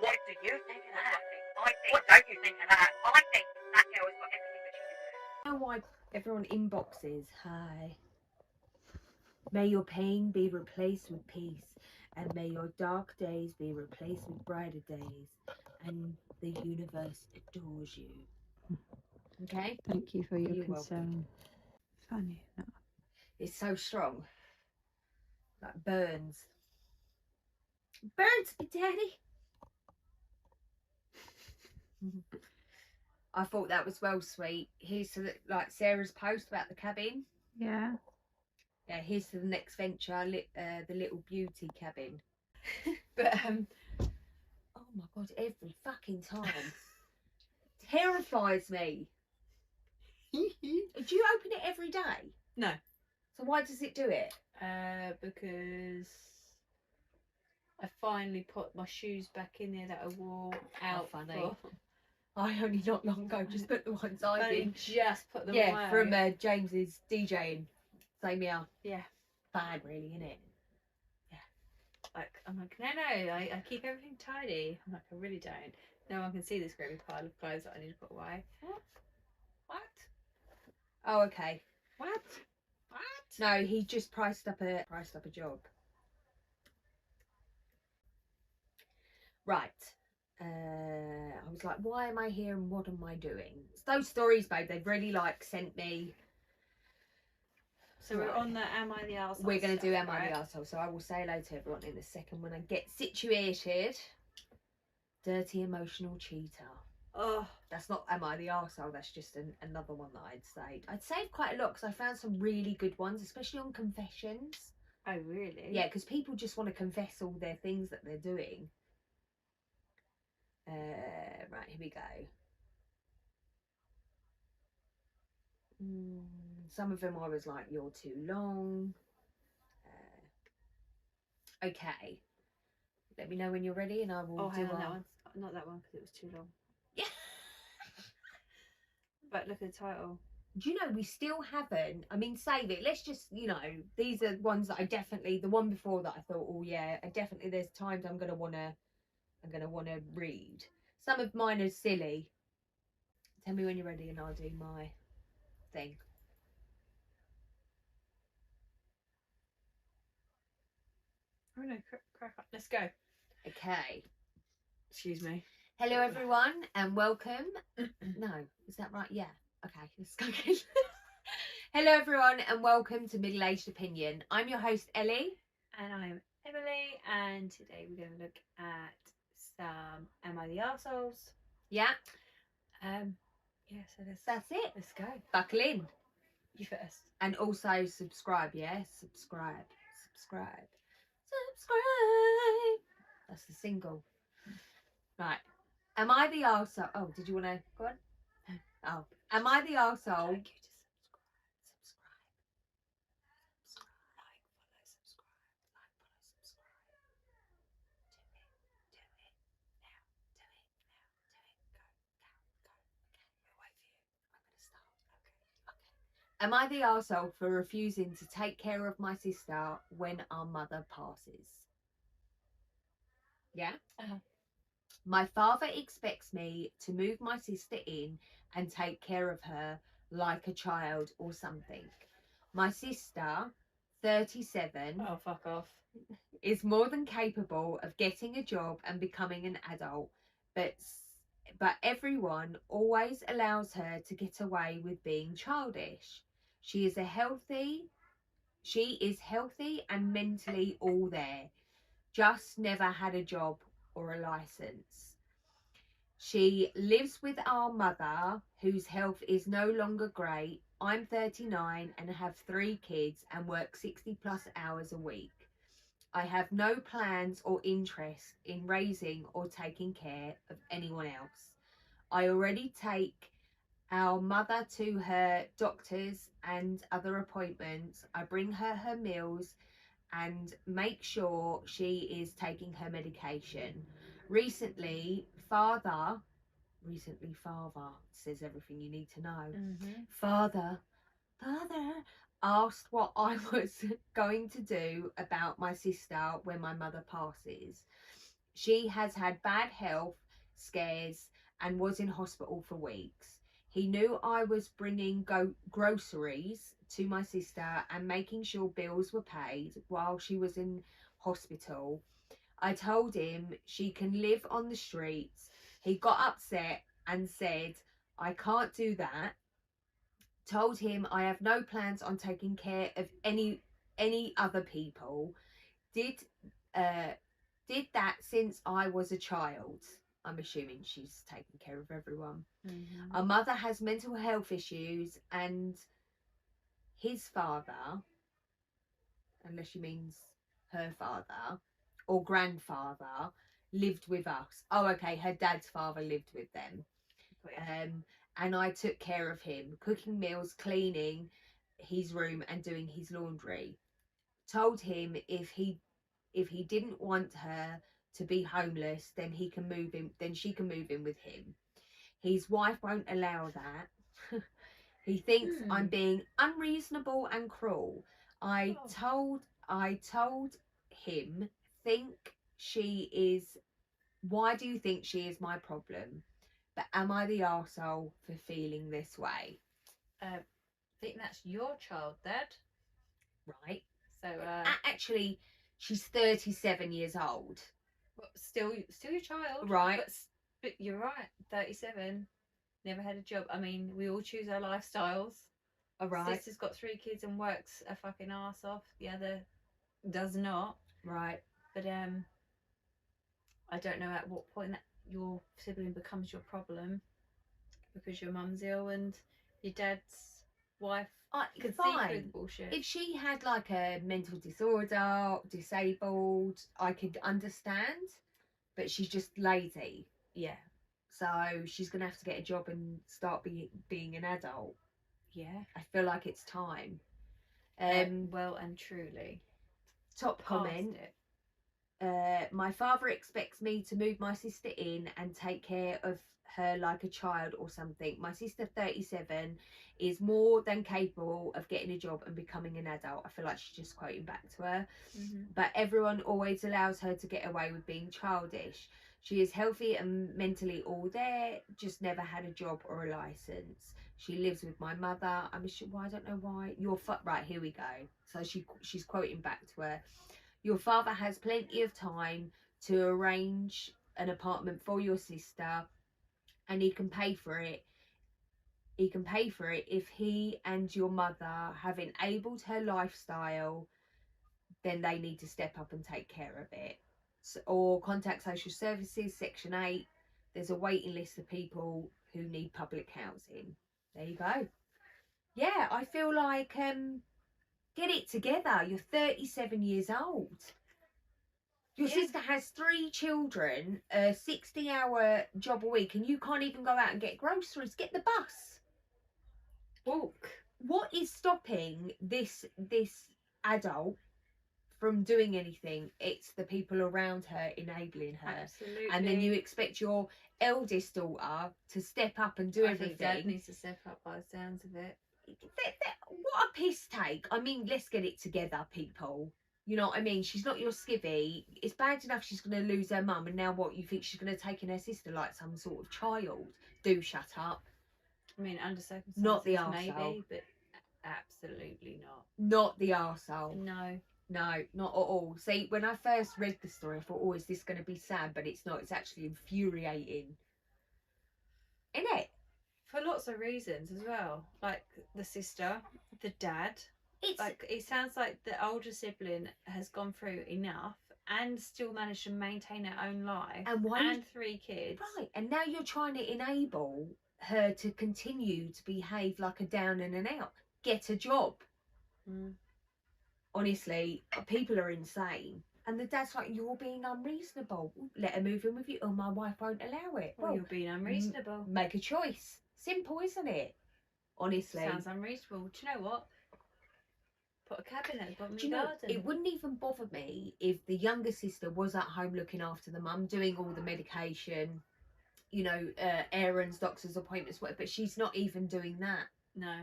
What do you think of that? What don't you think of that? I think that girl has got everything that she deserves. I know why everyone inboxes. Hi. May your pain be replaced with peace, and may your dark days be replaced with brighter days, and the universe adores you. Okay? Thank you for your You're concern. welcome. Funny enough. It's so strong. Like burns. Burns me, Daddy. I thought that was well sweet. Here's to like Sarah's post about the cabin. Yeah. Yeah, here's to the next venture, the little beauty cabin. But oh my god, every fucking time terrifies me. Do you open it every day? No. So why does it do it? Because I finally put my shoes back in there that I wore out. funny. for- I only not long ago just put the ones I only did. just put them Yeah, away. from James's DJing. Same here. Yeah. Bad, really, innit? Like, I'm like, no, I keep everything tidy. I'm like, I really don't. No one can see this great pile of clothes that I need to put away. What? Oh, okay. What? What? No, he just priced up a job. Right. I was like, why am I here and what am I doing? It's those stories, babe. They've really like sent me. So we're on the Am I the Arsehole? We're going to do stuff, Am I right? the Arsehole? So I will say hello to everyone in a second when I get situated. Dirty emotional cheater. Oh, That's not Am I the Arsehole? That's just another one that I'd saved. I'd saved quite a lot because I found some really good ones, especially on confessions. oh really? Yeah, because people just want to confess all their things that they're doing. Right, here we go. Some of them I was like, you're too long. Okay. Let me know when you're ready and I will Oh, do hang on, our... that one. Not that one because it was too long. Yeah. But look at the title. Do you know, we still haven't, I mean, save it. Let's just, you know, these are ones that I definitely, the one before that I thought, oh yeah, I definitely, there's times I'm going to want to read. Some of mine are silly. Tell me when you're ready and I'll do my thing. Oh no, crack up. Let's go. Okay. Excuse me. Hello everyone and welcome. No, is that right? Yeah. Okay, let's go again. Hello everyone and welcome to Middle Aged Opinion. I'm your host Ellie. And I'm Emily, and today we're going to look at some Am I the Arseholes? Yeah, Yeah, so that's it. let's go. Buckle in. You first. And also subscribe, yeah? Subscribe. That's the single. Right. Am I the arsehole? Oh, did you want to go on? Oh. Am I the arsehole? Thank you to Subscribe. Like, follow, subscribe. Like, follow, subscribe. Do it. Now. Do it. Go. Okay, I'll wait for you. I'm going to start. Okay. Am I the arsehole for refusing to take care of my sister when our mother passes? Yeah? My father expects me to move my sister in and take care of her like a child or something. My sister, 37, Oh, fuck off. is more than capable of getting a job and becoming an adult, but everyone always allows her to get away with being childish. She is healthy and mentally all there, just never had a job or a license. She lives with our mother, whose health is no longer great. I'm 39 and have 3 kids and work 60+ hours a week. I have no plans or interest in raising or taking care of anyone else. I already take our mother to her doctors and other appointments. I bring her meals and make sure she is taking her medication. Recently, father says everything you need to know. Father asked what I was going to do about my sister when my mother passes. She has had bad health scares and was in hospital for weeks. He knew I was bringing groceries to my sister and making sure bills were paid while she was in hospital. I told him she can live on the streets. He got upset and said, I can't do that. Told him I have no plans on taking care of any other people. Did did that since I was a child. I'm assuming she's taking care of everyone. Mm-hmm. Our mother has mental health issues, and his father, unless she means her father or grandfather, lived with us. Oh, okay, her dad's father lived with them. And I took care of him, cooking meals, cleaning his room and doing his laundry. Told him if he didn't want her to be homeless, then she can move in with him. His wife won't allow that. He thinks I'm being unreasonable and cruel. I told him, why do you think she is my problem? But am I the arsehole for feeling this way? I think that's your child, Dad. Right. So actually, she's 37 years old. Well, still your child. Right. But you're right, 37, never had a job. I mean, we all choose our lifestyles. All right. Sister's got 3 kids and works a fucking arse off. The other does not. Right. But I don't know at what point that your sibling becomes your problem, because your mum's ill and your dad's wife can see through the bullshit. If she had like a mental disorder, disabled, I could understand, but she's just lazy. Yeah. So she's gonna have to get a job and start being an adult. Yeah. I feel like it's time. Well and truly. Top comment. My father expects me to move my sister in and take care of her like a child or something. My sister, 37, is more than capable of getting a job and becoming an adult. I feel like she's just quoting back to her. Mm-hmm. But everyone always allows her to get away with being childish. She is healthy and mentally all there, just never had a job or a license. She lives with my mother. I'm sure, well, I don't know why. Right, here we go. So she's quoting back to her. Your father has plenty of time to arrange an apartment for your sister, and he can pay for it. He can pay for it if he and your mother have enabled her lifestyle. Then they need to step up and take care of it. So, or contact social services, Section 8. There's a waiting list of people who need public housing. There you go. Yeah, I feel like get it together. You're 37 years old. Your sister has 3 children, a 60-hour job a week, and you can't even go out and get groceries. Get the bus. Walk. What is stopping this adult from doing anything? It's the people around her enabling her. Absolutely. And then you expect your eldest daughter to step up and do everything. I think Dad needs to step up by the sounds of it. What a piss take. I mean, let's get it together, people. You know what I mean? She's not your skivvy. It's bad enough she's going to lose her mum, and now what? You think she's going to take in her sister like some sort of child? Do shut up. I mean, under circumstances, not the maybe, arsehole. but absolutely not. Not the arsehole. No. No, not at all. See, when I first read the story, I thought, oh, is this going to be sad? But it's not. It's actually infuriating. Isn't it? For lots of reasons as well. Like the sister, the dad. It's like, it sounds like the older sibling has gone through enough and still managed to maintain her own life and 3 kids. Right, and now you're trying to enable her to continue to behave like a down and an out. Get a job. Honestly, people are insane. And the dad's like, you're being unreasonable. Let her move in with you. Oh, my wife won't allow it. Well, you're being unreasonable. Make a choice. Simple, isn't it? Honestly. Sounds unreasonable. Do you know what? Put a cabin at the bottom of the garden. It wouldn't even bother me if the younger sister was at home looking after the mum, doing all the medication, you know, errands, doctor's appointments, whatever. But she's not even doing that. No.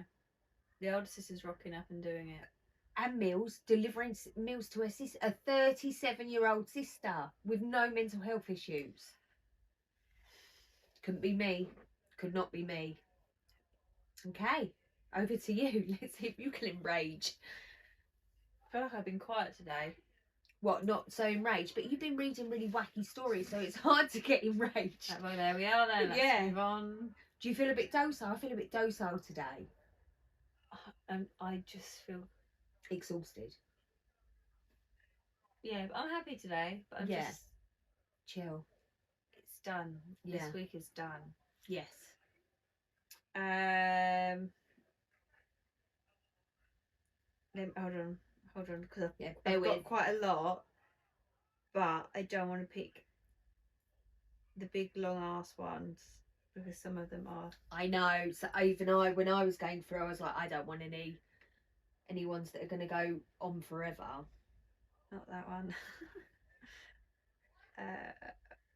The older sister's rocking up and doing it. and meals, delivering meals to her sister, a 37-year-old sister with no mental health issues. Couldn't be me. Could not be me. Okay, over to you. Let's see if you can enrage. I feel like I've been quiet today. What, not so enraged? But you've been reading really wacky stories, so it's hard to get enraged. Well, there we are then. Let's Yeah. move on. Do you feel a bit docile? I feel a bit docile today. I just feel, Exhausted. yeah, but I'm happy today. But I'm Yeah. just, Chill. it's done. Yeah. This week is done. Yes. Hold on, because Yeah, I've bear got with. quite a lot, but I don't want to pick the big long ass ones because some of them are. I know. So even when I was going through, I was like, I don't want any ones that are going to go on forever. Not that one.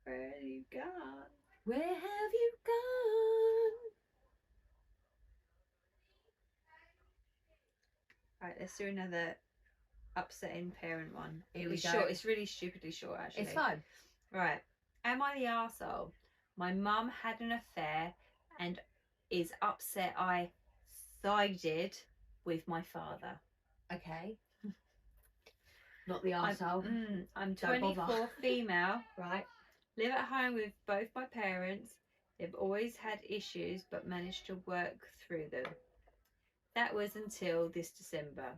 Where have you gone? Where have you gone? Right, let's do another upsetting parent one. Here we It's go. short. It's really stupidly short, actually. It's fine. Right. Am I the arsehole? My mum had an affair and is upset I sided with my father. Okay. Not the I'm arsehole. I'm Don't 24, bother. female, Right. live at home with both my parents. They've always had issues but managed to work through them. That was until this December.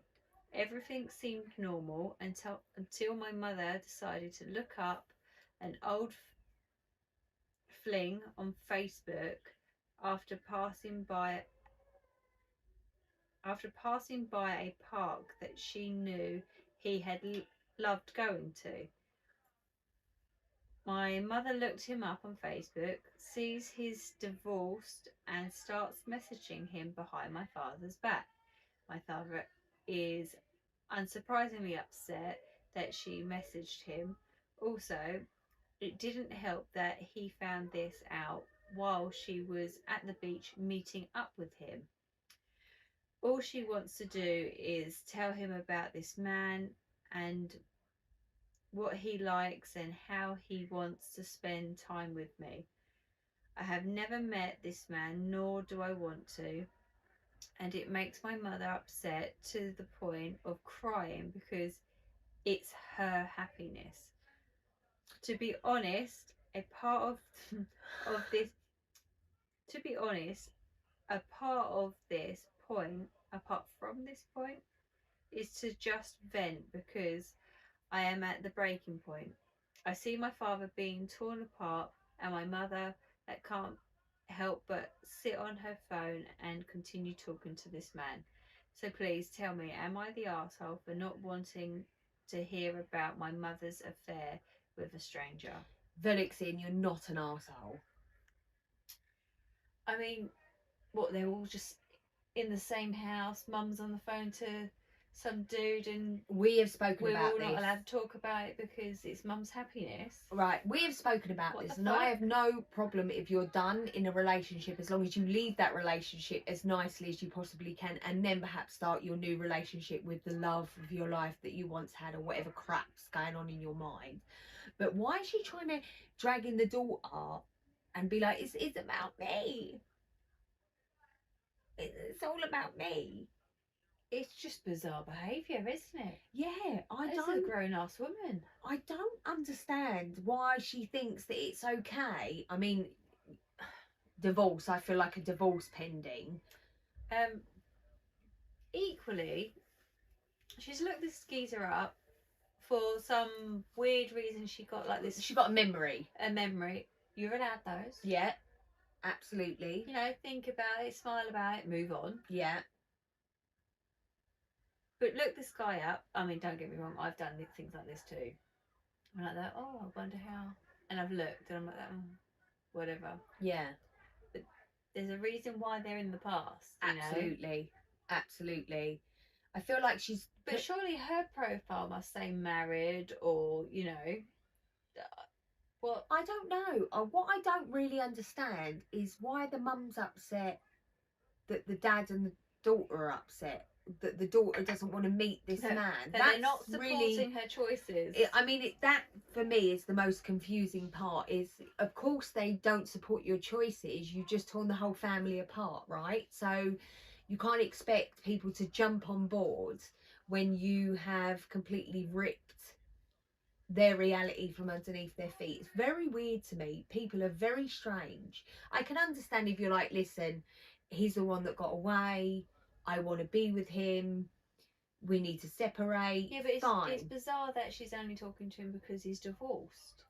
Everything seemed normal until my mother decided to look up an old fling on Facebook after passing by a park that she knew he had loved going to. My mother looked him up on Facebook, sees he's divorced, and starts messaging him behind my father's back. My father is unsurprisingly upset that she messaged him. Also, it didn't help that he found this out while she was at the beach meeting up with him. All she wants to do is tell him about this man and what he likes and how he wants to spend time with me. I have never met this man, nor do I want to, and it makes my mother upset to the point of crying because it's her happiness. To be honest, a part of this point, apart from this point, is to just vent because I am at the breaking point. I see my father being torn apart and my mother that can't help but sit on her phone and continue talking to this man. So please tell me, am I the arsehole for not wanting to hear about my mother's affair with a stranger? Velixin, you're not an arsehole. I mean, what, they're all just in the same house, mum's on the phone to some dude and We have spoken we're about all this. not allowed to talk about it because it's mum's happiness. Right, we have spoken about What this, the and I fuck? have no problem if you're done in a relationship as long as you leave that relationship as nicely as you possibly can, and then perhaps start your new relationship with the love of your life that you once had, or whatever crap's going on in your mind. But why is she trying to drag in the daughter and be like, it's about me? It's all about me. It's just bizarre behaviour, isn't it? Yeah, This is a grown-ass woman. I don't understand why she thinks that it's okay. I mean, divorce, I feel like a divorce pending. Equally, she's looked this geezer up for some weird reason. She got like this She got a memory. memory. You're allowed those. Yeah, absolutely. You know, think about it, smile about it, move on. Yeah. But look this guy up. I mean, don't get me wrong, I've done things like this too. I'm like that, oh, I wonder how. And I've looked and I'm like that, whatever. Yeah. But there's a reason why they're in the past. You know? Absolutely. Absolutely. I feel like she's... But surely her profile must say married or, you know. Well, I don't know. What I don't really understand is why the mum's upset that the dad and the daughter are upset. that the daughter doesn't want to meet this No, man. So That's they're not supporting really. her choices. That for me is the most confusing part. Is of course they don't support your choices. You just torn the whole family apart, right? So you can't expect people to jump on board when you have completely ripped their reality from underneath their feet. It's very weird to me. People are very strange. I can understand if you're like, listen, he's the one that got away, I want to be with him, we need to separate. Yeah, but fine. it's bizarre that she's only talking to him because he's divorced.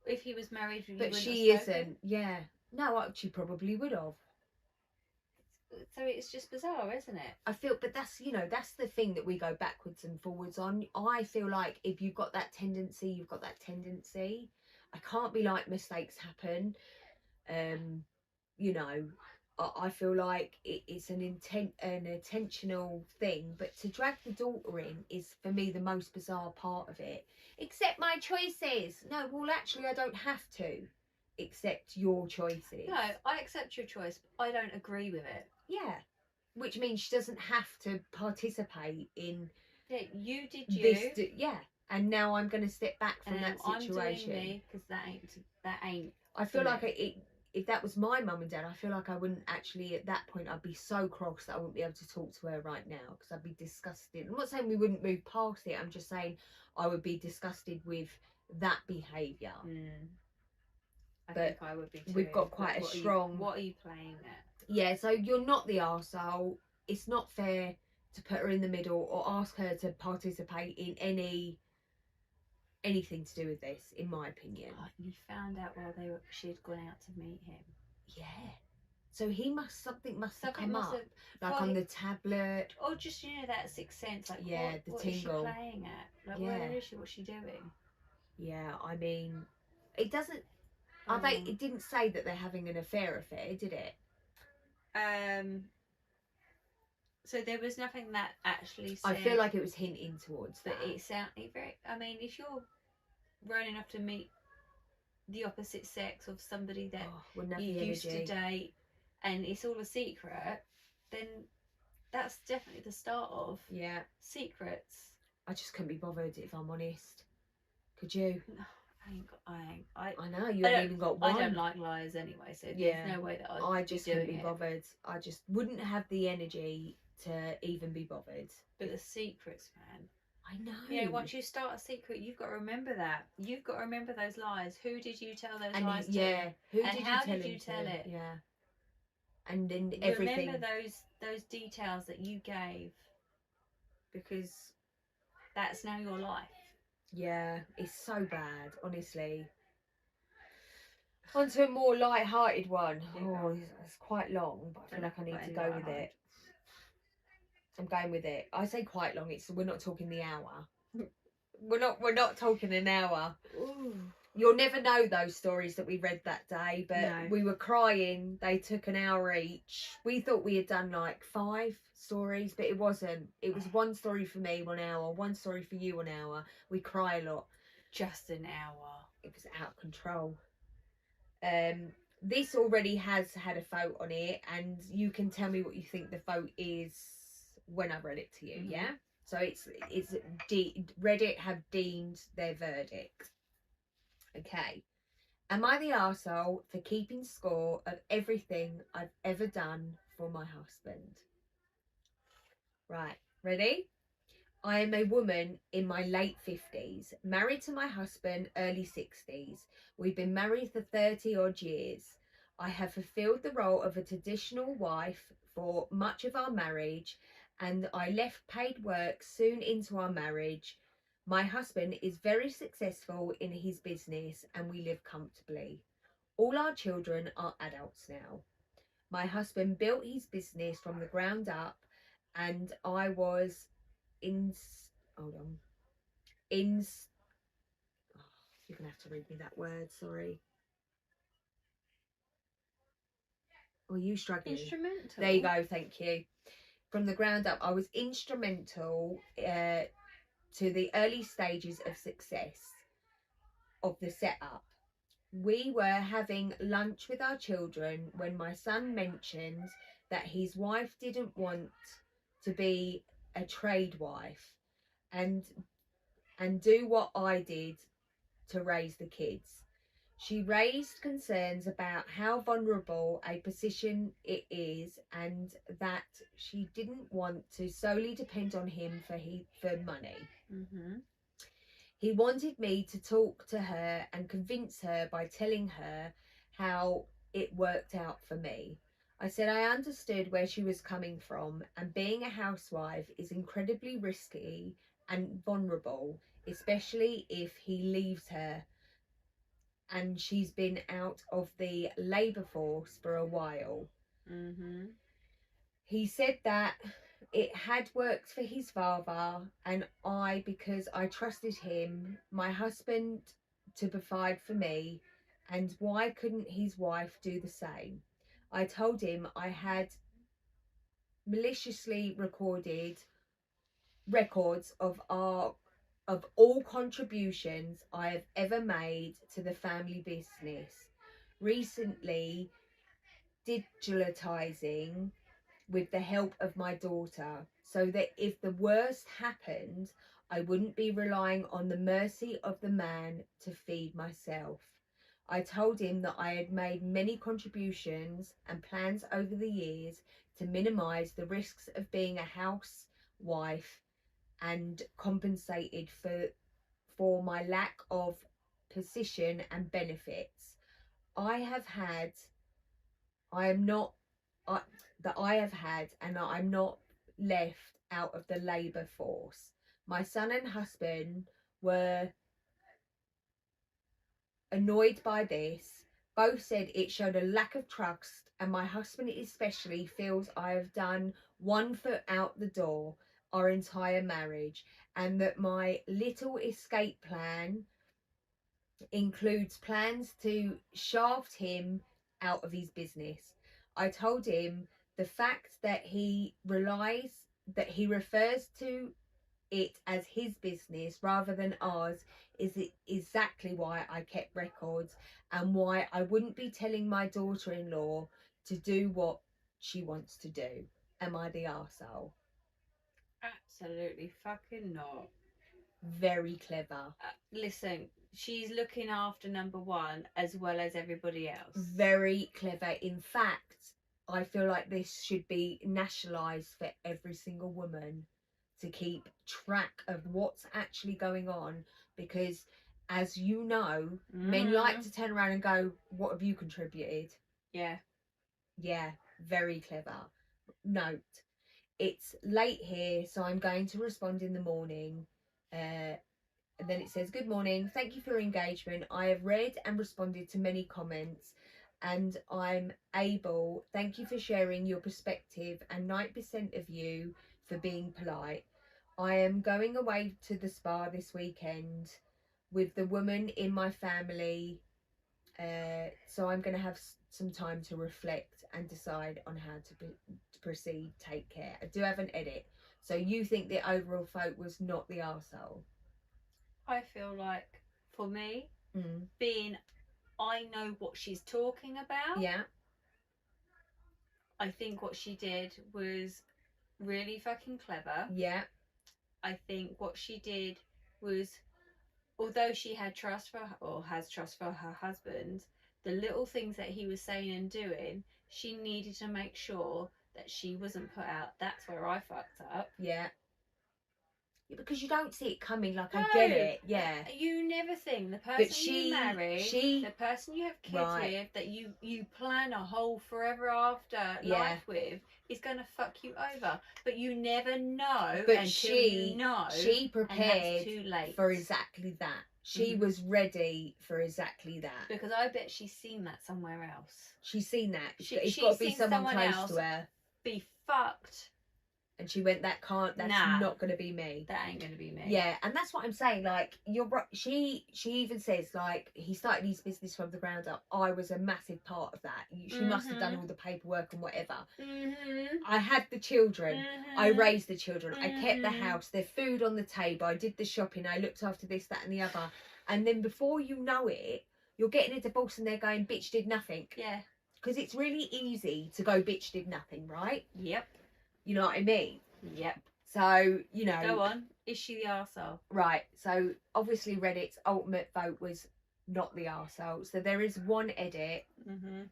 If he was married, you But wouldn't she have spoken. isn't. Yeah. No, she probably would have. So it's just bizarre, isn't it? I feel, but that's the thing that we go backwards and forwards on. I feel like if you've got that tendency, you've got that tendency. I can't be like, mistakes happen. I feel like it's an intentional thing, but to drag the daughter in is for me the most bizarre part of it. Accept my choices. No, well, actually, I don't have to accept your choices. No, I accept your choice, but I don't agree with it. Yeah, which means she doesn't have to participate in. Yeah, you did you. Yeah, and now I'm going to step back from And that situation. I'm doing me because that ain't. I feel for like me. if that was my mum and dad, I feel like I wouldn't actually, at that point, I'd be so cross that I wouldn't be able to talk to her right now because I'd be disgusted. I'm not saying we wouldn't move past it. I'm just saying I would be disgusted with that behaviour. I But think I would be too. we've got quite a strong. What are you playing at? Yeah, so you're not the arsehole. It's not fair to put her in the middle or ask her to participate in anything to do with this, in my opinion. Oh, you found out while she had gone out to meet him. Yeah. So something must have come must up, have- like on the tablet. Or just that sixth sense, like Yeah, the what is she tingle. playing at? Like Yeah. where is she? What's she doing? Yeah, I mean, it doesn't. Mm. It didn't say that they're having an affair, did it? So there was nothing that actually said. I feel like it was hinting towards But that. it sounded very. I mean, if you're running off to meet the opposite sex of somebody that wouldn't have you the used to energy. date, and it's all a secret, then that's definitely the start of Yeah. secrets. I just couldn't be bothered, if I'm honest. Could you? No, I know you haven't even got one. I don't like liars anyway, so Yeah. there's no way that I just be couldn't doing be it. bothered. I just wouldn't have the energy to even be bothered. But the secrets, man. I know. You know, once you start a secret, you've got to remember that. You've got to remember those lies. Who did you tell those lies to? Yeah. Who And did how you tell did him you tell to? it? Yeah. And then everything. Remember those details that you gave, because that's now your life. Yeah, it's so bad, honestly. On to a more light-hearted one. Oh, it's quite long, but I feel like I need to go with it. I'm going with it. I say quite long. We're not talking the hour. We're not talking an hour. Ooh. You'll never know those stories that we read that day, but No. we were crying. They took an hour each. We thought we had done like 5 stories, but it wasn't. It was one story for me, 1 hour, one story for you, 1 hour. We cry a lot. Just an hour. It was out of control. This already has had a vote on it, and you can tell me what you think the vote is when I've read it to you. Mhm. Yeah. So Reddit have deemed their verdict. Okay. Am I the arsehole for keeping score of everything I've ever done for my husband? Right, ready? I am a woman in my late 50s, married to my husband early 60s. We've been married for 30 odd years. I have fulfilled the role of a traditional wife for much of our marriage, and I left paid work soon into our marriage. My husband is very successful in his business and we live comfortably. All our children are adults now. My husband built his business from the ground up, and I was you're gonna have to read me that word, sorry. Are you struggling? Instrumental. There you go, thank you. From the ground up, I was instrumental to the early stages of success of the setup. We were having lunch with our children when my son mentioned that his wife didn't want to be a trade wife and do what I did to raise the kids. She raised concerns about how vulnerable a position it is and that she didn't want to solely depend on him for money. Mm-hmm. He wanted me to talk to her and convince her by telling her how it worked out for me. I said I understood where she was coming from, and being a housewife is incredibly risky and vulnerable, especially if he leaves her and she's been out of the labour force for a while. Mm-hmm. He said that it had worked for his father, and I, because I trusted him, my husband, to provide for me, and why couldn't his wife do the same? I told him I had maliciously recorded records of all contributions I have ever made to the family business, recently digitalizing with the help of my daughter, so that if the worst happened, I wouldn't be relying on the mercy of the man to feed myself. I told him that I had made many contributions and plans over the years to minimize the risks of being a housewife and compensated for my lack of position and benefits. I have had and I'm not left out of the labour force. My son and husband were annoyed by this. Both said it showed a lack of trust, and my husband especially feels I have done one foot out the door our entire marriage, and that my little escape plan includes plans to shaft him out of his business. I told him the fact that he refers to it as his business rather than ours is exactly why I kept records, and why I wouldn't be telling my daughter-in-law to do what she wants to do. Am I the arsehole? Absolutely fucking not. Very clever. Listen, she's looking after number one as well as everybody else. Very clever. In fact, I feel like this should be nationalised for every single woman to keep track of what's actually going on, because as you know, men like to turn around and go, what have you contributed? Yeah. Yeah, very clever. Note, it's late here, so I'm going to respond in the morning. And then it says, good morning, thank you for your engagement. I have read and responded to many comments, and I'm able, thank you for sharing your perspective, and 9% of you for being polite. I am going away to the spa this weekend with the woman in my family, so I'm going to have some time to reflect and decide on how to proceed. Take care. I do have an edit. So you think the overall vote was not the arsehole? I feel like, for me, being I know what she's talking about. Yeah. I think what she did was really fucking clever. Yeah. I think what she did was, although she had trust for or has trust for her husband, the little things that he was saying and doing, she needed to make sure that she wasn't put out. That's where I fucked up. Yeah. Because you don't see it coming, like, no, I get it, yeah. You never think the person you marry, the person you have kids with, that you plan a whole forever after life with, is going to fuck you over. But you never know until you know. She prepared too late for exactly that. She was ready for exactly that. Because I bet she's seen that somewhere else. She's seen that. It's got to be someone close to her. Be fucked. And she went, that's not going to be me. That ain't going to be me. Yeah, and that's what I'm saying. Like, you're right. She even says, like, he started his business from the ground up. I was a massive part of that. She must have done all the paperwork and whatever. I had the children. I raised the children. I kept the house. Their food on the table. I did the shopping. I looked after this, that and the other. And then before you know it, you're getting a divorce and they're going, bitch did nothing. Yeah. Because it's really easy to go, bitch did nothing, right? Yep. You know what I mean? Yep. So, you know. Go on. Is she the arsehole? Right. So obviously Reddit's ultimate vote was not the arsehole. So there is one edit. Mm-hmm.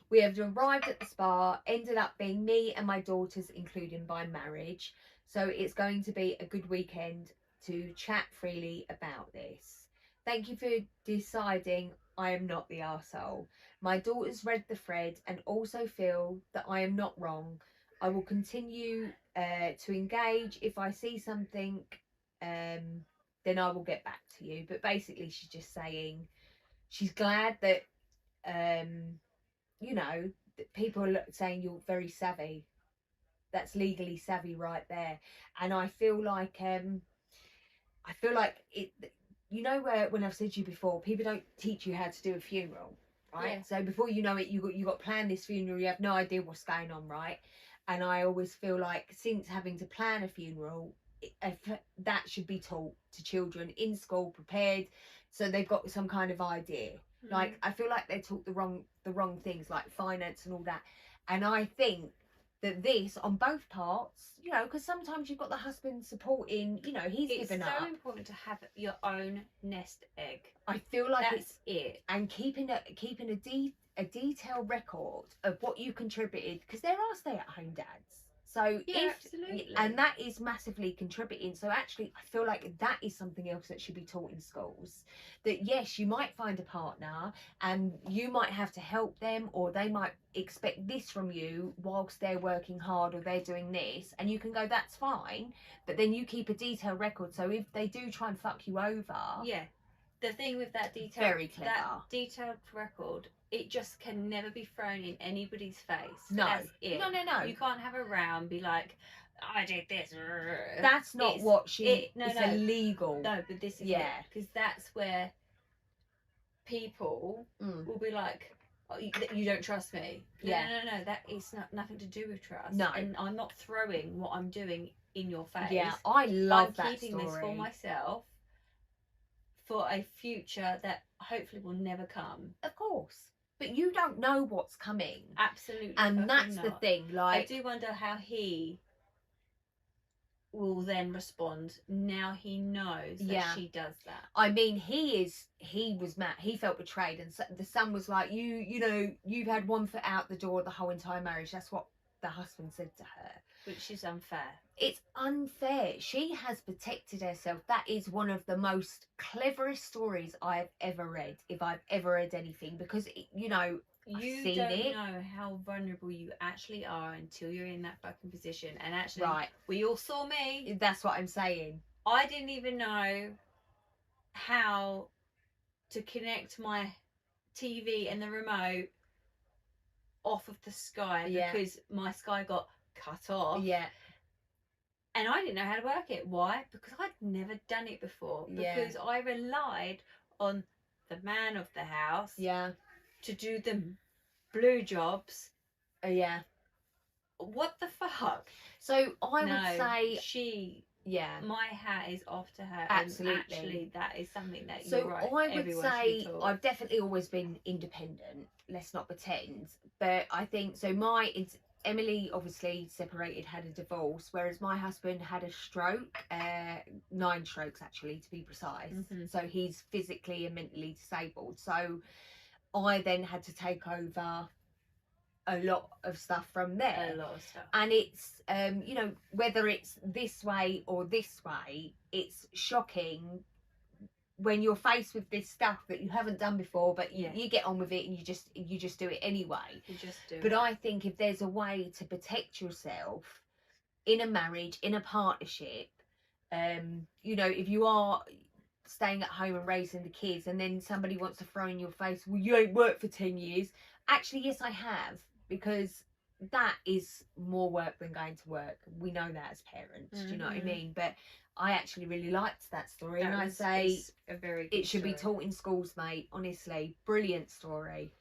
We have arrived at the spa, ended up being me and my daughters, including by marriage. So it's going to be a good weekend to chat freely about this. Thank you for deciding I am not the arsehole. My daughters read the thread and also feel that I am not wrong. I will continue to engage. If I see something, then I will get back to you. But basically, she's just saying she's glad that, you know, that people are saying you're very savvy. That's legally savvy right there. And I feel like it. You know, where when I've said to you before, people don't teach you how to do a funeral, right? Yeah. So before you know it, you got planned this funeral, you have no idea what's going on, right? And I always feel like since having to plan a funeral, that should be taught to children in school, prepared, so they've got some kind of idea. Like, I feel like they're taught the wrong things, like finance and all that. And I think that this, on both parts, you know, because sometimes you've got the husband supporting, you know, he's It's given so up. important to have your own nest egg. I feel like That's it. and keeping a detailed record of what you contributed, because there are stay-at-home dads. So Yeah, absolutely. and that is massively contributing. So actually, I feel like that is something else that should be taught in schools. That yes, you might find a partner and you might have to help them, or they might expect this from you whilst they're working hard or they're doing this, and you can go, that's fine, but then you keep a detailed record. So if they do try and fuck you over, Yeah. The thing with that detailed, Very clever. that detailed record, it just can never be thrown in anybody's face. No. That's it. No. You can't have a row and be like, I did this. That's not It's- what she. no, it's no. illegal. No, but this is Yeah. because that's where people Mm. will be like, oh, you don't trust me. Yeah. No. That is nothing to do with trust. No. And I'm not throwing what I'm doing in your face. Yeah, I love I'm that keeping story. this for myself for a future that hopefully will never come. Of course, but you don't know what's coming, Absolutely. and fucking that's the not. thing. I Like, do wonder how he will then respond now he knows that Yeah. she does that. I mean, he was mad. He felt betrayed, and so the son was like, you know, you've had one foot out the door the whole entire marriage. That's what the husband said to her. Which is unfair. It's unfair. She has protected herself. That is one of the most cleverest stories I've ever read, if I've ever read anything, because you know, You seen don't it. know how vulnerable you actually are until you're in that fucking position. And actually, right, we all saw me. that's what I'm saying. I didn't even know how to connect my TV and the remote off of the Sky Yeah. because my Sky got cut off. Yeah, And I didn't know how to work it. Why? Because I'd never done it before. Yeah. Because I relied on the man of the house yeah, to do the blue jobs. yeah. What the fuck? So I would say, she. yeah. My hat is off to her. Absolutely. And actually, that is something that So you're right. I would everyone should say be taught. I've definitely always been independent. Let's not pretend. But I think so. Emily obviously separated, had a divorce, whereas my husband had a stroke, 9 strokes actually to be precise. Mhm. So he's physically and mentally disabled. So I then had to take over a lot of stuff from there. A lot of stuff. And it's you know, whether it's this way or this way, it's shocking when you're faced with this stuff that you haven't done before, but Yeah. you get on with it and you just do it anyway. You just do. But it. I think if there's a way to protect yourself in a marriage, in a partnership, you know, if you are staying at home and raising the kids and then somebody wants to throw in your face, well, you ain't worked for 10 years. Actually, yes, I have, because that is more work than going to work. We know that as parents, do you know what I Mhm. mean? But I actually really liked that story, That and I was- say it's a very good it should be story. taught in schools, mate. Honestly, brilliant story.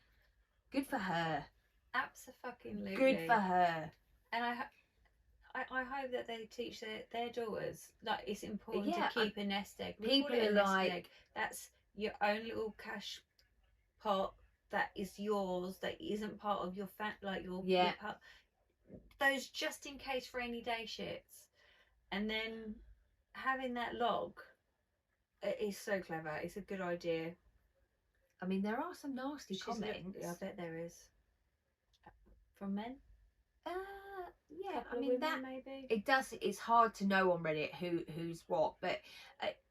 Good for her. Absolutely. Good for her. And I hope that they teach their daughters that it's important Yeah, to keep a nest egg. We people call it a are nest like- egg. That's your own little cash pot that is yours, that isn't part of your your Yeah. part. Those just in case rainy day shits. And then having that log, it is so clever. It's a good idea. I mean, there are some nasty comments. I bet there is. From men? Yeah, Couple I of mean women, that maybe. it does. It's hard to know on Reddit who's what, but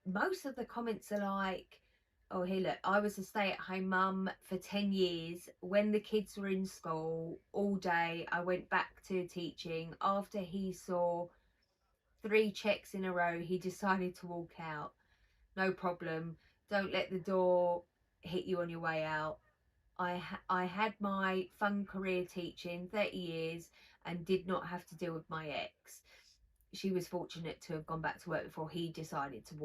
most of the comments are like, "Oh, here look, I was a stay-at-home mum for 10 years. When the kids were in school all day, I went back to teaching. After he saw 3 checks in a row, he decided to walk out. No problem. Don't let the door hit you on your way out. I had my fun career teaching 30 years and did not have to deal with my ex. She was fortunate to have gone back to work before he decided to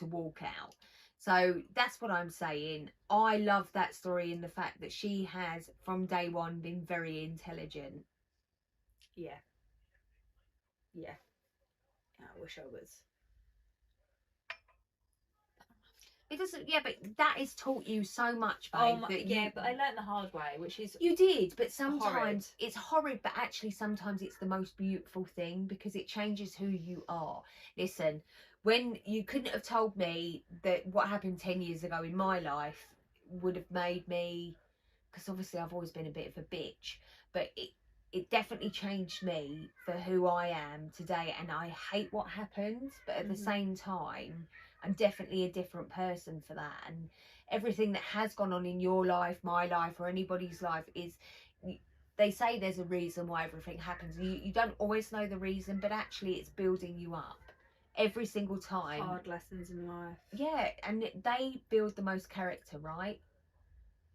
walk out." So that's what I'm saying. I love that story in the fact that she has from day one been very intelligent. Yeah. Yeah. I wish I was. It doesn't, yeah, but that has taught you so much, babe. But I learned the hard way, which is you did, but sometimes horrid. it's horrid, but actually sometimes it's the most beautiful thing because it changes who you are. Listen, when you couldn't have told me that what happened 10 years ago in my life would have made me, because obviously I've always been a bit of a bitch, but it definitely changed me for who I am today, and I hate what happened, but at the same time I'm definitely a different person for that. And everything that has gone on in your life, my life, or anybody's life is, they say there's a reason why everything happens. You don't always know the reason, but actually it's building you up every single time. Hard lessons in life. Yeah, and they build the most character, right?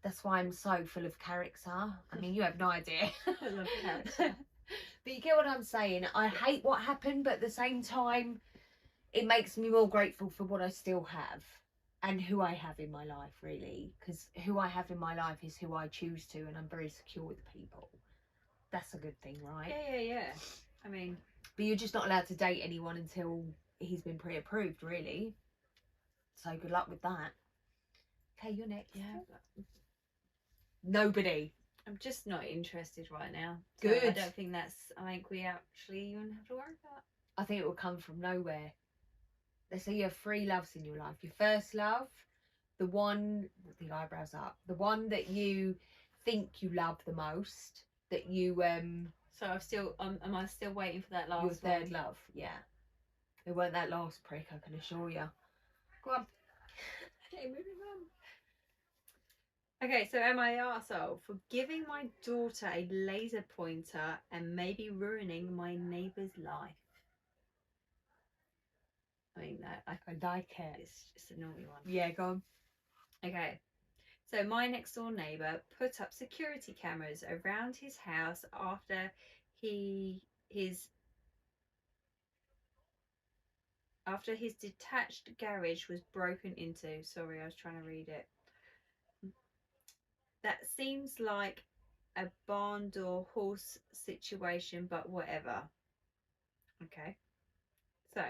That's why I'm so full of character. I mean, you have no idea. I love character. But you get what I'm saying. I hate what happened, but at the same time, it makes me more grateful for what I still have and who I have in my life, really. Because who I have in my life is who I choose to, and I'm very secure with people. That's a good thing, right? Yeah. I mean, but you're just not allowed to date anyone until he's been pre-approved, really. So good luck with that. Okay, you're next. yeah. Nobody. I'm just not interested right now. So good. I don't think I think we actually even have to worry about. I think it will come from nowhere. Let's say you have 3 loves in your life. Your first love, the one with the eyebrows up, the one that you think you love the most, that you So am I still waiting for that last your third one? love, yeah. It weren't that last prick, I can assure you. Go on. Okay, moving on. Okay, so am I the arsehole for giving my daughter a laser pointer and maybe ruining my neighbour's life? I mean, I like it. It's just a naughty one. Yeah, go on. Okay. So my next door neighbour put up security cameras around his house after his detached garage was broken into. Sorry, I was trying to read it. That seems like a barn door horse situation, but whatever. Okay. So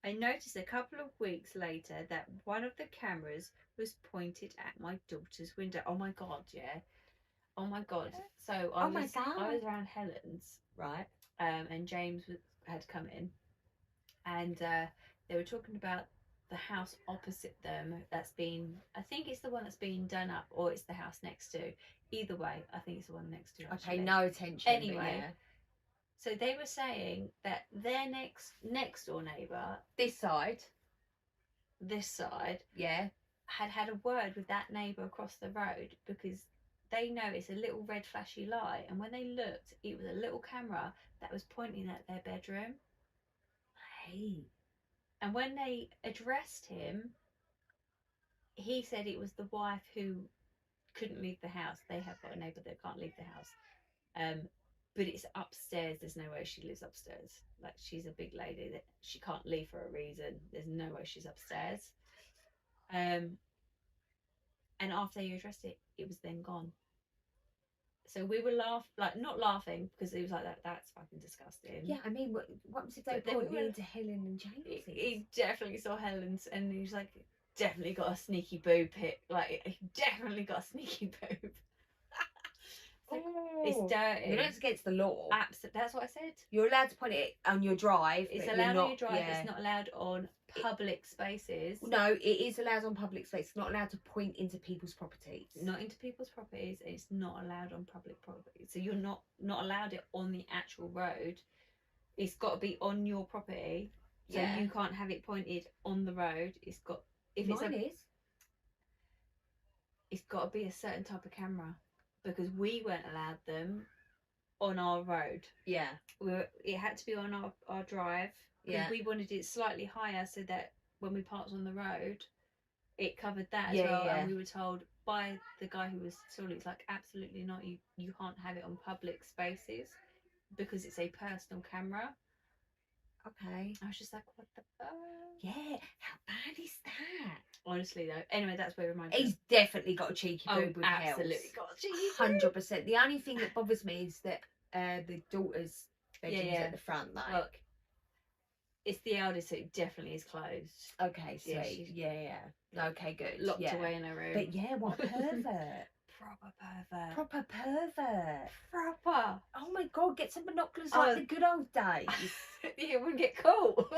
I noticed a couple of weeks later that one of the cameras was pointed at my daughter's window. Oh my God, yeah. Oh my God. So I was around Helen's, right? And James had come in, and they were talking about the house opposite them that's been, I think it's the one that's being done up, or it's the house next to. Either way, I think it's the one next to. I pay no attention. Anyway. Yeah. So they were saying that their next door neighbour, this side, yeah, had a word with that neighbour across the road, because they noticed a little red flashy light, and when they looked, it was a little camera that was pointing at their bedroom. Hey. And when they addressed him, he said it was the wife who couldn't leave the house. They have got a neighbour that can't leave the house. But it's upstairs. There's no way she lives upstairs. Like, she's a big lady that she can't leave for a reason. There's no way she's upstairs. And after you addressed it, it was then gone. So we were not laughing, because it was like, that's fucking disgusting. Yeah, I mean, what was if they pointed me into Helen and James? He definitely saw Helen's, and he was like, definitely got a sneaky boob hit. Like, he definitely got a sneaky boob. It's dirty. You know it's against the law. Absolutely. That's what I said. You're allowed to point it on your drive. It's but allowed you're on not, your drive. yeah. It's not allowed on public spaces. No, it is allowed on public space. It's not allowed to point into people's properties. Not into people's properties. It's not allowed on public property. So you're not allowed it on the actual road. It's got to be on your property. So Yeah. you can't have it pointed on the road. It's got Mine is. it's got to be a certain type of camera, because we weren't allowed them on our road. Yeah. It had to be on our drive. Yeah. We wanted it slightly higher so that when we parked on the road, it covered that as Yeah, well. yeah. And we were told by the guy who was installing, it's like, absolutely not. You can't have it on public spaces because it's a personal camera. Okay. I was just like, what the fuck? Yeah. How bad is that? Honestly, though. Anyway, that's what it reminded me. He's definitely got a cheeky Oh, boob with absolutely Hells. got a cheeky boob. 100%. The only thing that bothers me is that the daughter's bedroom's Yeah. at the front, though. Look, it's the eldest, so it definitely is closed. Okay, sweet. Yeah, she's- Yeah. Okay, good. Locked yeah. away in her room. But yeah, what pervert. Proper pervert. Proper pervert. Proper. Oh my god, get some binoculars Oh. like the good old days. Yeah, it would get caught.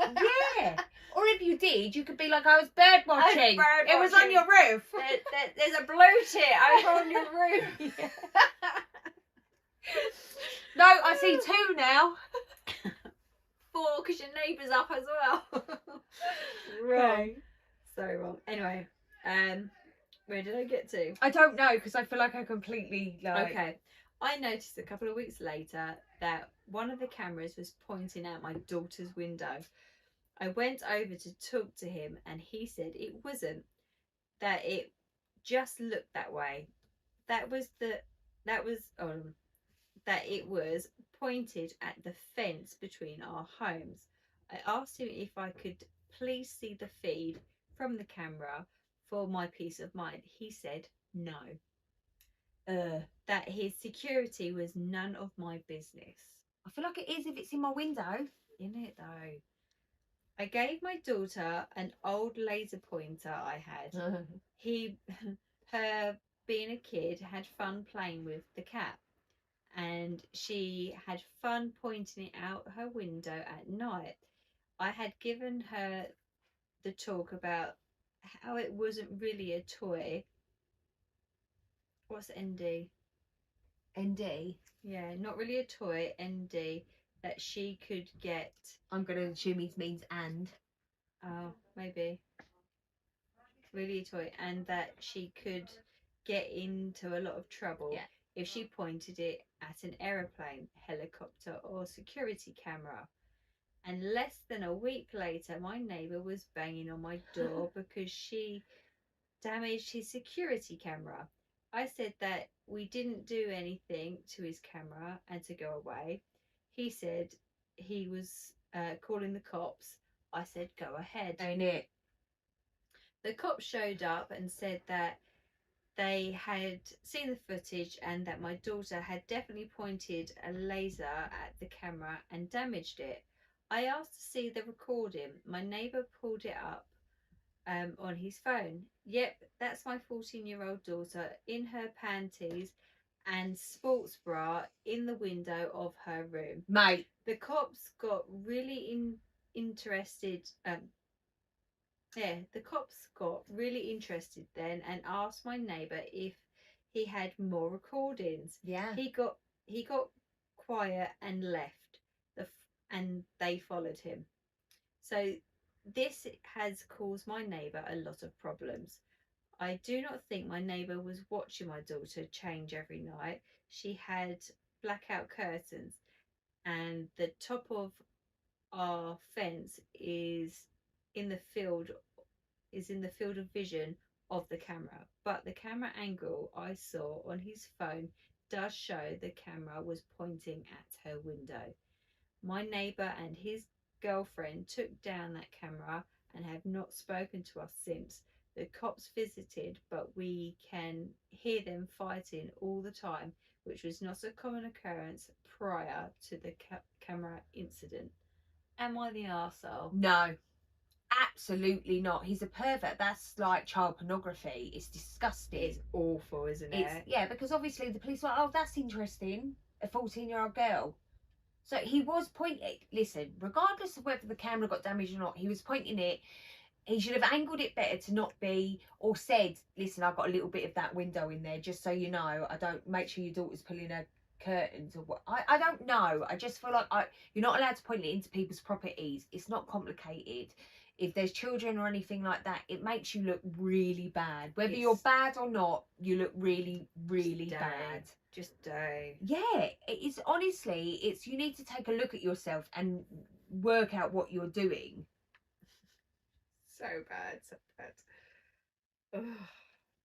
Yeah. Or if you did, you could be like, I was bird watching. bird It was on watching. your roof. There's a blue tit over on your roof. No, I see two now. 4, because your neighbour's up as well. Wrong. So wrong. Anyway, where did I get to? I don't know because I feel like I completely like. Okay. I noticed a couple of weeks later that one of the cameras was pointing out my daughter's window. I went over to talk to him and he said it wasn't, that it just looked that way. That it was pointed at the fence between our homes. I asked him if I could please see the feed from the camera for my peace of mind. He said no. That his security was none of my business. I feel like it is if it's in my window. In it though. I gave my daughter an old laser pointer I had. Her being a kid had fun playing with the cat, and she had fun pointing it out her window at night. I had given her the talk about how it wasn't really a toy. What's ND? ND. Yeah, not really a toy, ND, that she could get. I'm going to assume he means and. Oh, maybe. Really a toy, and that she could get into a lot of trouble if she pointed it at an aeroplane, helicopter, or security camera. And less than a week later, my neighbour was banging on my door because she damaged his security camera. I said that we didn't do anything to his camera and to go away. He said he was calling the cops. I said, go ahead. Ain't it? The cops showed up and said that they had seen the footage and that my daughter had definitely pointed a laser at the camera and damaged it. I asked to see the recording. My neighbour pulled it up on his phone. Yep, that's my 14-year-old daughter in her panties and sports bra in the window of her room. Mate. The cops got really interested. The cops got really interested then and asked my neighbour if he had more recordings. Yeah. He got quiet and left. And they followed him. So this has caused my neighbour a lot of problems. I do not think my neighbour was watching my daughter change every night. She had blackout curtains, and the top of our fence is in the field of vision of the camera. But the camera angle I saw on his phone does show the camera was pointing at her window. My neighbour and his girlfriend took down that camera and have not spoken to us since. The cops visited, but we can hear them fighting all the time, which was not a common occurrence prior to the camera incident. Am I the arsehole? No. Absolutely not. He's a pervert. That's like child pornography. It's disgusting. It's awful, isn't it? Yeah, because obviously the police were like, oh, that's interesting. A 14-year-old girl. So he was pointing. Listen, regardless of whether the camera got damaged or not, he was pointing it. He should have angled it better to not be, or said, listen, I've got a little bit of that window in there, just so you know. I don't, make sure your daughter's pulling her curtains or what. I don't know. I just feel like you're not allowed to point it into people's properties. It's not complicated. If there's children or anything like that, it makes you look really bad. Whether you're bad or not, you look really, really bad. Just don't. Yeah, it's honestly, it's, you need to take a look at yourself and work out what you're doing. So bad, so bad. Ugh.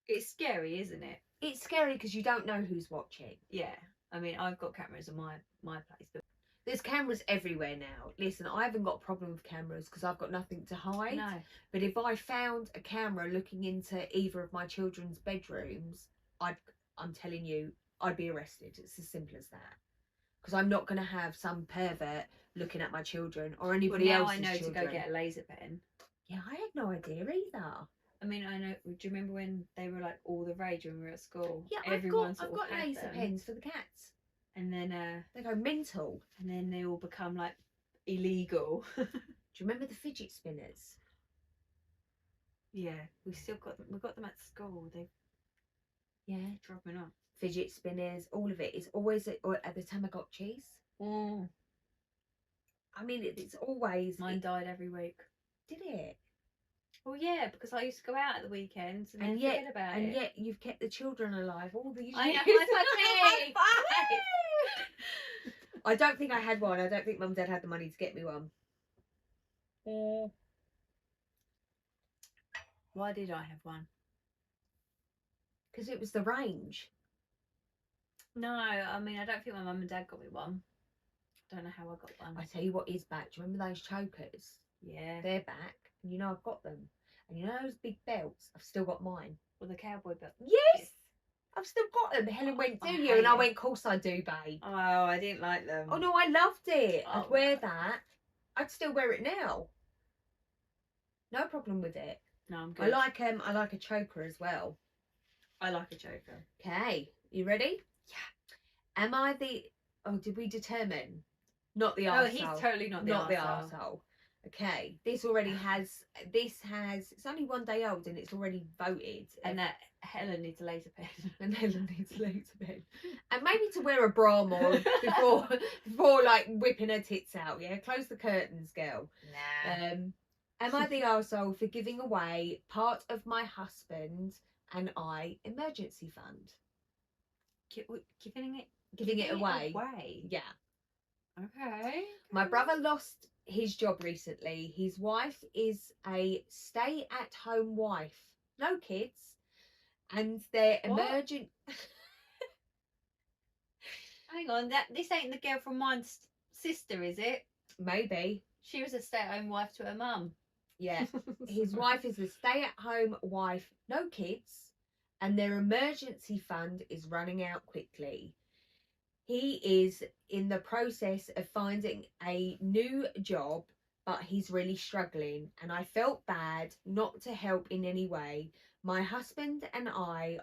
It's scary, isn't it? It's scary because you don't know who's watching. Yeah. I mean, I've got cameras on my place, but there's cameras everywhere now. Listen, I haven't got a problem with cameras because I've got nothing to hide. no. But if I found a camera looking into either of my children's bedrooms, I'm telling you, I'd be arrested. It's as simple as that. Because I'm not going to have some pervert looking at my children or anybody else's children. Now I know to go get a laser pen. Yeah, I had no idea either. I mean, I know. Do you remember when they were like all the rage when we were at school? Yeah, I've got laser pens for the cats. And then they go mental. And then they all become like illegal. Do you remember the fidget spinners? Yeah, we got them at school. They dropping off. Fidget spinners, all of it. It's always at the Tamagotchis. Mm. I mean, it's always. Mine died every week. Did it? Well, yeah, because I used to go out at the weekends and then forget about it. And yet you've kept the children alive all these years. I know, high five. I don't think I had one. I don't think Mum and Dad had the money to get me one. Why did I have one? Because it was the range. No, I mean, I don't think my mum and dad got me one. I don't know how I got one. I tell you what is back. Do you remember those chokers? Yeah. They're back. And you know I've got them. And you know those big belts? I've still got mine. With the cowboy belt? Yes! I've still got them. Helen went, do you? And I went, of course I do, babe. Oh, I didn't like them. Oh, no, I loved it. Oh, I'd wear that. I'd still wear it now. No problem with it. No, I'm good. I like a choker as well. I like a choker. Okay, you ready? Yeah. Am I the... Oh, did we determine? Not the arsehole. arsehole. Oh, he's totally not the arsehole. Okay, it's only 1 day old and it's already voted. And that Helen needs a laser pen. And Helen needs a laser pen. And maybe to wear a bra more before like whipping her tits out, yeah? Close the curtains, girl. Nah. Am I the arsehole for giving away part of my husband and I emergency fund? Giving it away. Yeah. Okay. My brother lost his job recently. His wife is a stay-at-home wife. No kids. And they're emergent. Hang on, this ain't the girl from mine's sister, is it? Maybe. She was a stay-at-home wife to her mum. Yeah. His wife is a stay-at-home wife, no kids, and their emergency fund is running out quickly. He is in the process of finding a new job, but he's really struggling, and I felt bad not to help in any way. My husband and I,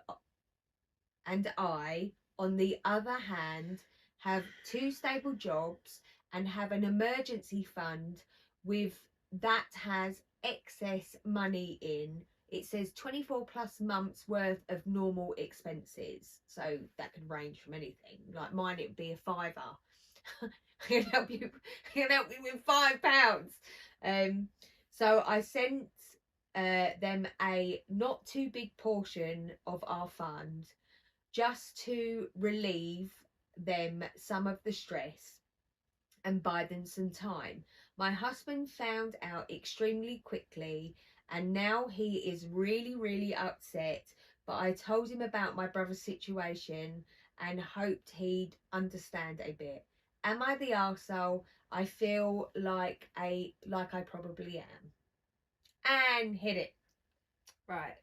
on the other hand, have 2 stable jobs and have an emergency fund that has excess money in. It says 24 plus months worth of normal expenses. So that could range from anything. Like mine, it would be a £5. I can help you with £5. So I sent them a not too big portion of our fund just to relieve them some of the stress and buy them some time. My husband found out extremely quickly and now he is really, really upset, but I told him about my brother's situation and hoped he'd understand a bit. Am I the arsehole? I feel like I probably am. And hit it. Right.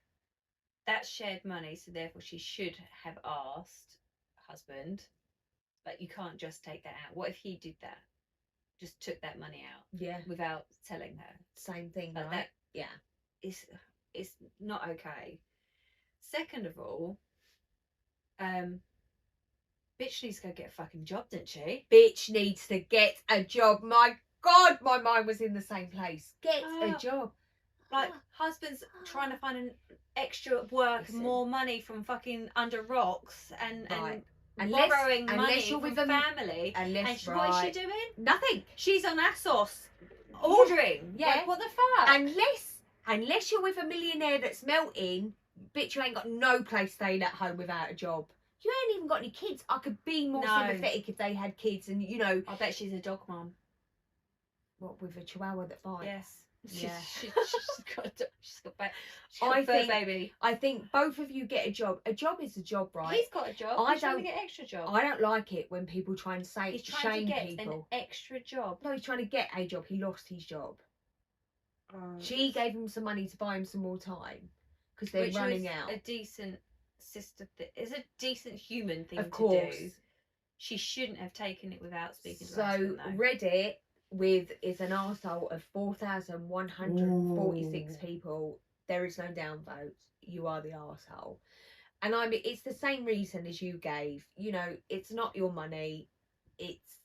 That's shared money, so therefore she should have asked husband, but you can't just take that out. What if he did that? just took that money out Yeah. without telling her. Same thing, Like right? that Yeah. it's not okay. Second of all, bitch needs to go get a fucking job, didn't she? Bitch needs to get a job. My God, my mind was in the same place. Get a job. Like, husband's trying to find an extra work, Listen. more money from fucking under rocks and Right. borrowing unless money you're from with them, family. unless And what is she doing? Nothing. She's on ASOS ordering. Yeah. Like, what the fuck? Unless you're with a millionaire that's melting, bitch, you ain't got no place staying at home without a job. You ain't even got any kids. I could be more sympathetic if they had kids, and you know. I bet she's a dog mom. What, with a chihuahua that bites? Yes. Yeah. She's got a fur baby. I think both of you get a job. A job is a job, right? He's got a job. He's trying to get an extra job. I don't like it when people try and say He's trying shame to get people. an extra job. No, he's trying to get a job. He lost his job. Oh. She gave him some money to buy him some more time because they're running out. A decent sister. It's a decent human thing Of to course. do. She shouldn't have taken it without speaking to her So husband, though. Reddit is an arsehole of 4,146 people. There is no downvotes. You are the arsehole. And I mean, it's the same reason as you gave. You know, it's not your money. It's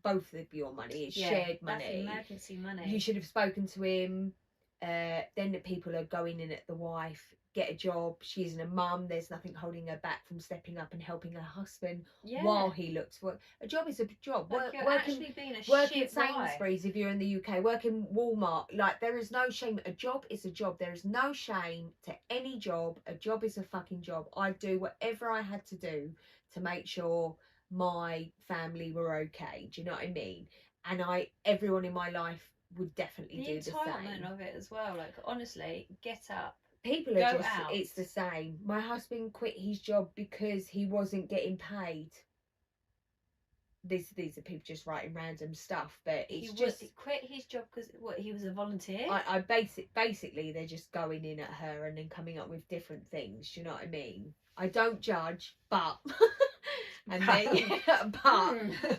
both of your money. It's shared money. That's emergency money. You should have spoken to him. Then the people are going in at the wife. Get a job. She isn't a mum. There's nothing holding her back from stepping up and helping her husband while he looks for work. A job is a job. Like Work in Sainsbury's wife. if you're in the UK. Work in Walmart. Like, there is no shame. A job is a job. There is no shame to any job. A job is a fucking job. I'd do whatever I had to do to make sure my family were okay. Do you know what I mean? And everyone in my life would definitely do the same. The entitlement of it as well. Like, honestly, get up. People are just, it's the same. My husband quit his job because he wasn't getting paid. These are people just writing random stuff, but he quit his job because he was a volunteer. Basically they're just going in at her and then coming up with different things. Do you know what I mean? I don't judge, but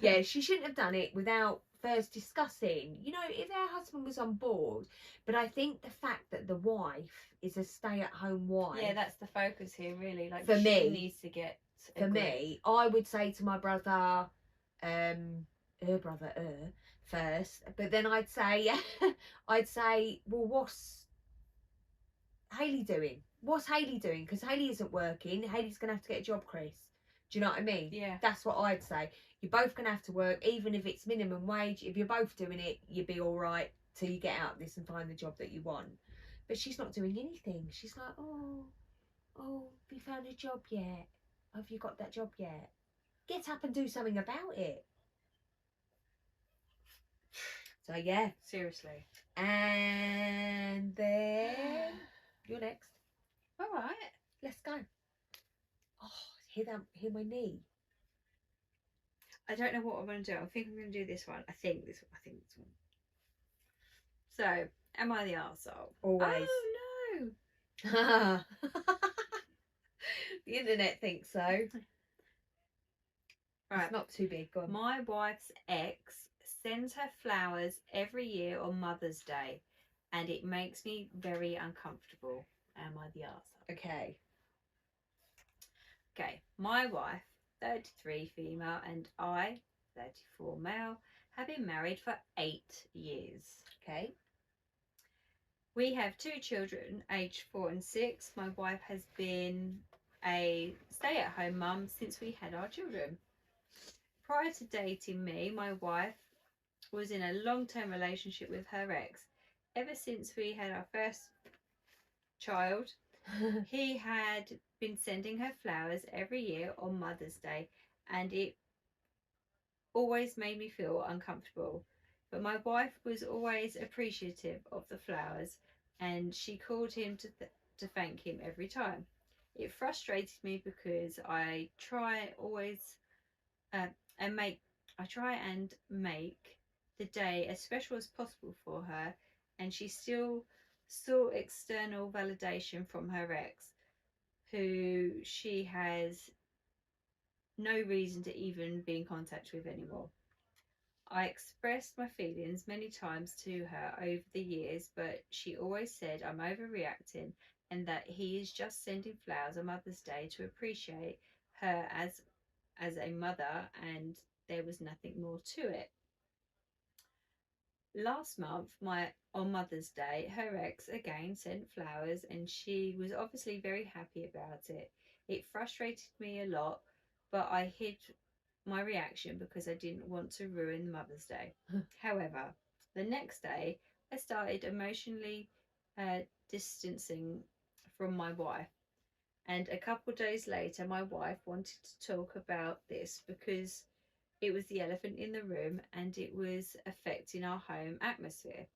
yeah, she shouldn't have done it without first discussing. You know, if her husband was on board. But I think the fact that the wife is a stay-at-home wife. Yeah, that's the focus here, really. Like, for me, needs to get. For me, I would say to my brother, first, but then I'd say, well, what's Hayley doing? What's Hayley doing? Because Hayley isn't working. Hayley's gonna have to get a job, Chris. Do you know what I mean? Yeah. That's what I'd say. You're both gonna have to work, even if it's minimum wage. If you're both doing it, you'll be all right till you get out of this and find the job that you want. But she's not doing anything. She's like, oh, have you found a job yet? Have you got that job yet? Get up and do something about it. So yeah. Seriously. And then you're next. All right. Let's go. Oh, hear my knee. I don't know what I'm going to do. I think I'm going to do this one. I think this one. So, am I the arsehole? Always. Oh no. The internet thinks so. Right. It's not too big. Go on. My wife's ex sends her flowers every year on Mother's Day, and it makes me very uncomfortable. Am I the arsehole? Okay. Okay. My wife, 33 female, and I, 34 male, have been married for 8 years. Okay. We have 2 children, aged 4 and 6. My wife has been a stay-at-home mum since we had our children. Prior to dating me, my wife was in a long-term relationship with her ex. Ever since we had our first child, he had been sending her flowers every year on Mother's Day, and it always made me feel uncomfortable. But my wife was always appreciative of the flowers, and she called him to thank him every time. It frustrated me because I try and make the day as special as possible for her, and she still sought external validation from her ex, who she has no reason to even be in contact with anymore. I expressed my feelings many times to her over the years, but she always said I'm overreacting and that he is just sending flowers on Mother's Day to appreciate her as a mother, and there was nothing more to it. Last month, on Mother's Day, her ex again sent flowers and she was obviously very happy about it. It frustrated me a lot, but I hid my reaction because I didn't want to ruin Mother's Day. However, the next day, I started emotionally distancing from my wife. And a couple of days later, my wife wanted to talk about this because it was the elephant in the room and it was affecting our home atmosphere.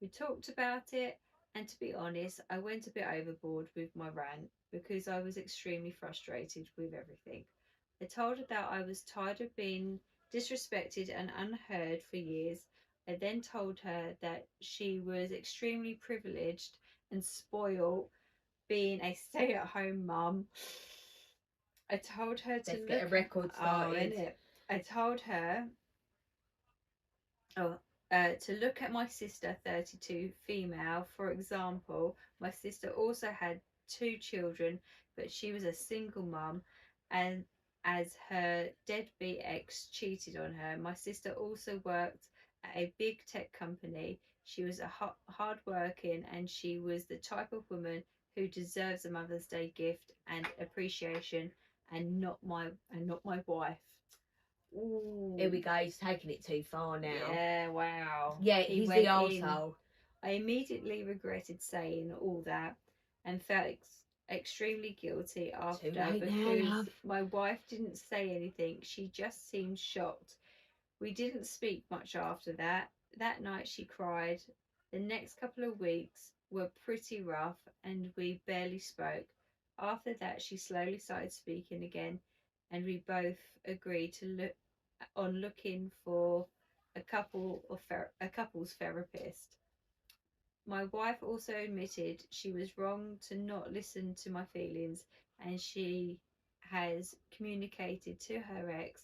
We talked about it, and to be honest, I went a bit overboard with my rant because I was extremely frustrated with everything. I told her that I was tired of being disrespected and unheard for years. I then told her that she was extremely privileged and spoiled being a stay-at-home mum. I told her to Let's get a record started. innit? I told her to look at my sister, 32, female, for example. My sister also had 2 children, but she was a single mum, and as her deadbeat ex cheated on her. My sister also worked at a big tech company. She was hard working, and she was the type of woman who deserves a Mother's Day gift and appreciation, and not my wife. Ooh. Here we go. He's taking it too far now. Yeah, wow. Yeah, he's the arsehole. I immediately regretted saying all that and felt extremely guilty after because my wife didn't say anything. She just seemed shocked. We didn't speak much after that. That night she cried. The next couple of weeks were pretty rough and we barely spoke. After that, she slowly started speaking again, and we both agreed to looking for a couple's therapist. My wife also admitted she was wrong to not listen to my feelings, and she has communicated to her ex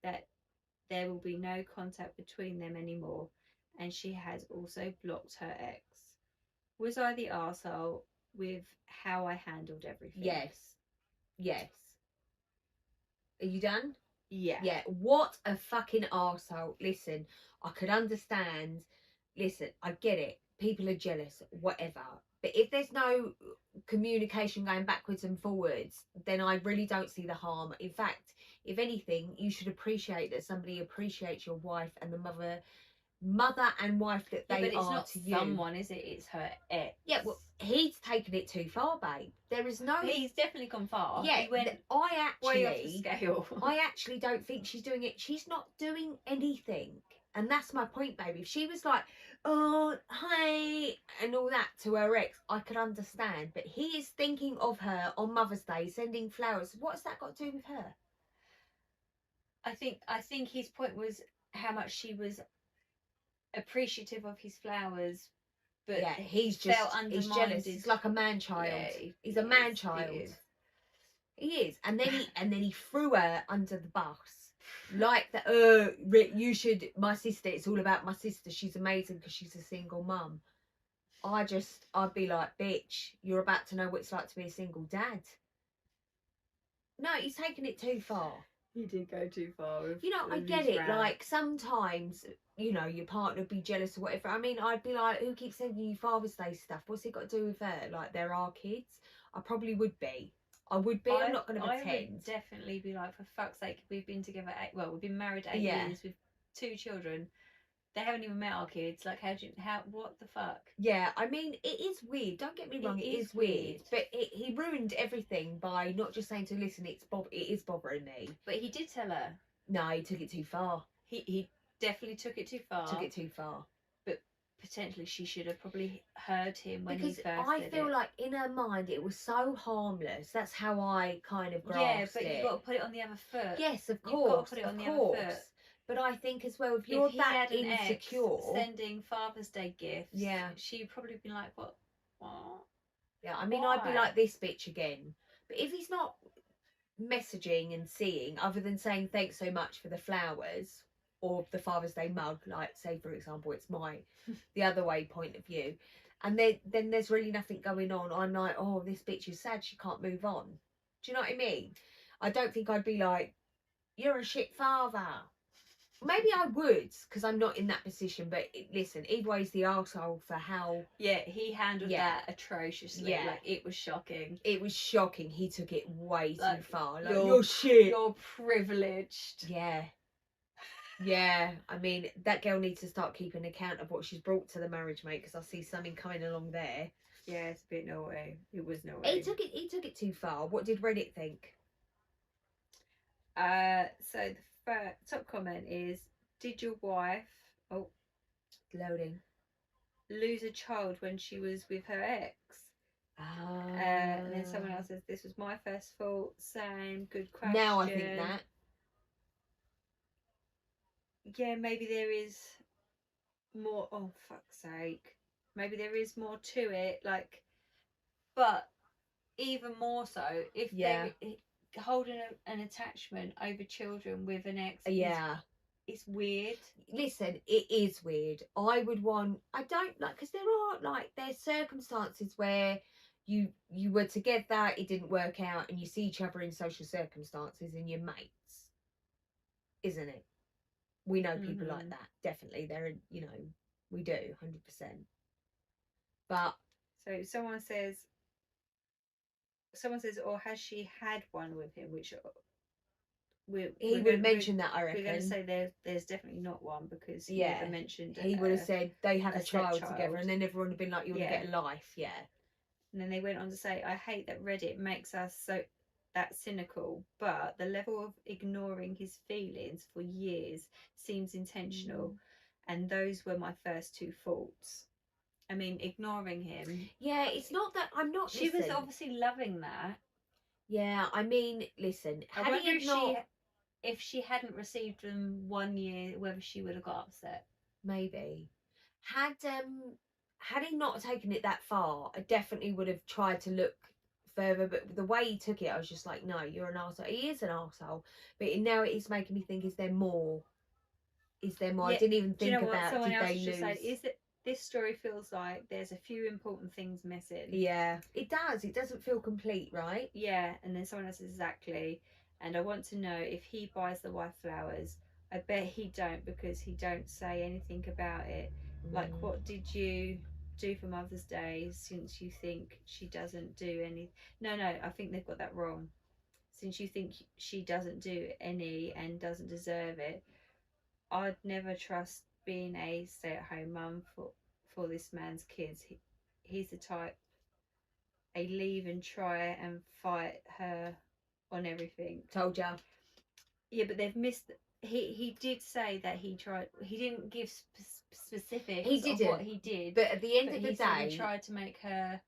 that there will be no contact between them anymore, and she has also blocked her ex. Was I the arsehole with how I handled everything? Yes. Yes. Are you done? Yeah. Yeah. What a fucking arsehole. Listen, I could understand. Listen, I get it. People are jealous, whatever. But if there's no communication going backwards and forwards, then I really don't see the harm. In fact, if anything, you should appreciate that somebody appreciates your wife and the mother and wife that they but it's are not to you. Someone, is it? It's her ex. Yeah, well, he's taken it too far, babe. There is no. He's definitely gone far. Yeah, he went way off the scale. I actually don't think she's doing it. She's not doing anything, and that's my point, baby. If she was like, "Oh, hi," and all that to her ex, I could understand. But he is thinking of her on Mother's Day, sending flowers. What's that got to do with her? I think his point was how much she was appreciative of his flowers, but yeah, he's jealous. He's like a man child. Yeah, he's a man child. He is, and then he threw her under the bus, like the you should. My sister. It's all about my sister. She's amazing because she's a single mum. I'd be like, bitch, you're about to know what it's like to be a single dad. No, he's taking it too far. He did go too far. I get it. Like, sometimes, your partner would be jealous or whatever. I mean, I'd be like, who keeps sending you Father's Day stuff? What's it got to do with her? Like, there are kids. I probably would be. I'm not going to pretend. I would definitely be like, for fuck's sake, we've been together we've been married 8 years with 2 children. They haven't even met our kids. Like, what the fuck? Yeah, I mean, it is weird. Don't get me wrong, it is weird. But he ruined everything by not just saying to her, listen, it is bothering me. But he did tell her. No, he took it too far. He definitely took it too far. But potentially she should have probably heard him when he first did it. I feel like in her mind it was so harmless. That's how I kind of grasped it. Yeah, but you've got to put it on the other foot. Yes, of course. You've got to put it on the other foot. But I think as well, if you're that insecure, sending Father's Day gifts, yeah, she'd probably been like, "What? Yeah, I mean, I'd be like this bitch again. But if he's not messaging and seeing, other than saying thanks so much for the flowers, or the Father's Day mug, like say for example it's my the other way point of view, and then there's really nothing going on. I'm like, oh, this bitch is sad, she can't move on. Do you know what I mean? I don't think I'd be like, you're a shit father. Maybe I would, because I'm not in that position. But listen, either way, is the arsehole for how. Yeah, he handled Yeah. that atrociously. Yeah. Like, it was shocking. It was shocking. He took it way too Like, far. Like, you're- you're shit. You're privileged. Yeah. Yeah. I mean, that girl needs to start keeping account of what she's brought to the marriage, mate, because I see something coming along there. Yeah, it's a bit naughty. It was naughty. He took it too far. What did Reddit think? So the top comment is, did your wife Loading. lose a child when she was with her ex? Ah. And then someone else says, this was my first fault. Same, good question. Now I think that. Yeah, maybe there is more. Oh, fuck's sake. Maybe there is more to it. Like, but even more so, if Yeah. they holding an attachment over children with an ex, Yeah. it's weird. Listen, it is weird. I would want. I don't like, because there are like there's circumstances where you were together, it didn't work out, and you see each other in social circumstances, and you're mates, isn't it? We know people like Mhm. that. Definitely, they're we do 100%. But So someone says, or has she had one with him? Which he would have mentioned that, I We're going to reckon. say there's definitely not one, because he Yeah. never mentioned. He would have said they have a a child stepchild. together, and then everyone would have been like, "You're Yeah. gonna get a life." Yeah. And then they went on to say, I hate that Reddit makes us so that cynical, but the level of ignoring his feelings for years seems intentional, and those were my first two faults. I mean, ignoring him. Yeah, it's not that I'm not. She was listen. obviously loving that. Yeah, I mean, listen. I Had wonder he not, if she hadn't received them 1 year, whether she would have got upset. maybe had he not taken it that far, I definitely would have tried to look further. But the way he took it, I was just like, no, you're an arsehole. He is an arsehole. But now it is making me think: is there more? Is there more? Yeah, I didn't even Do you think know what about. someone Did else they has just lose? said? Is that this story feels like there's a few important things missing. Yeah, it does. It doesn't feel complete, right? Yeah, and then someone else says, exactly. And I want to know if he buys the wife flowers. I bet he don't, because he don't say anything about it. Like, what did you do for Mother's Day, since you think she doesn't do any? No, I think they've got that wrong. Since you think she doesn't do any and doesn't deserve it, I'd never trust being a stay-at-home mum for this man's kids. He's the type a leave and try and fight her on everything. Told ya. Yeah, but they've missed. He did say that he tried. He didn't give specifics. He of didn't. what he did. But at the end but of the he said day, he tried to make her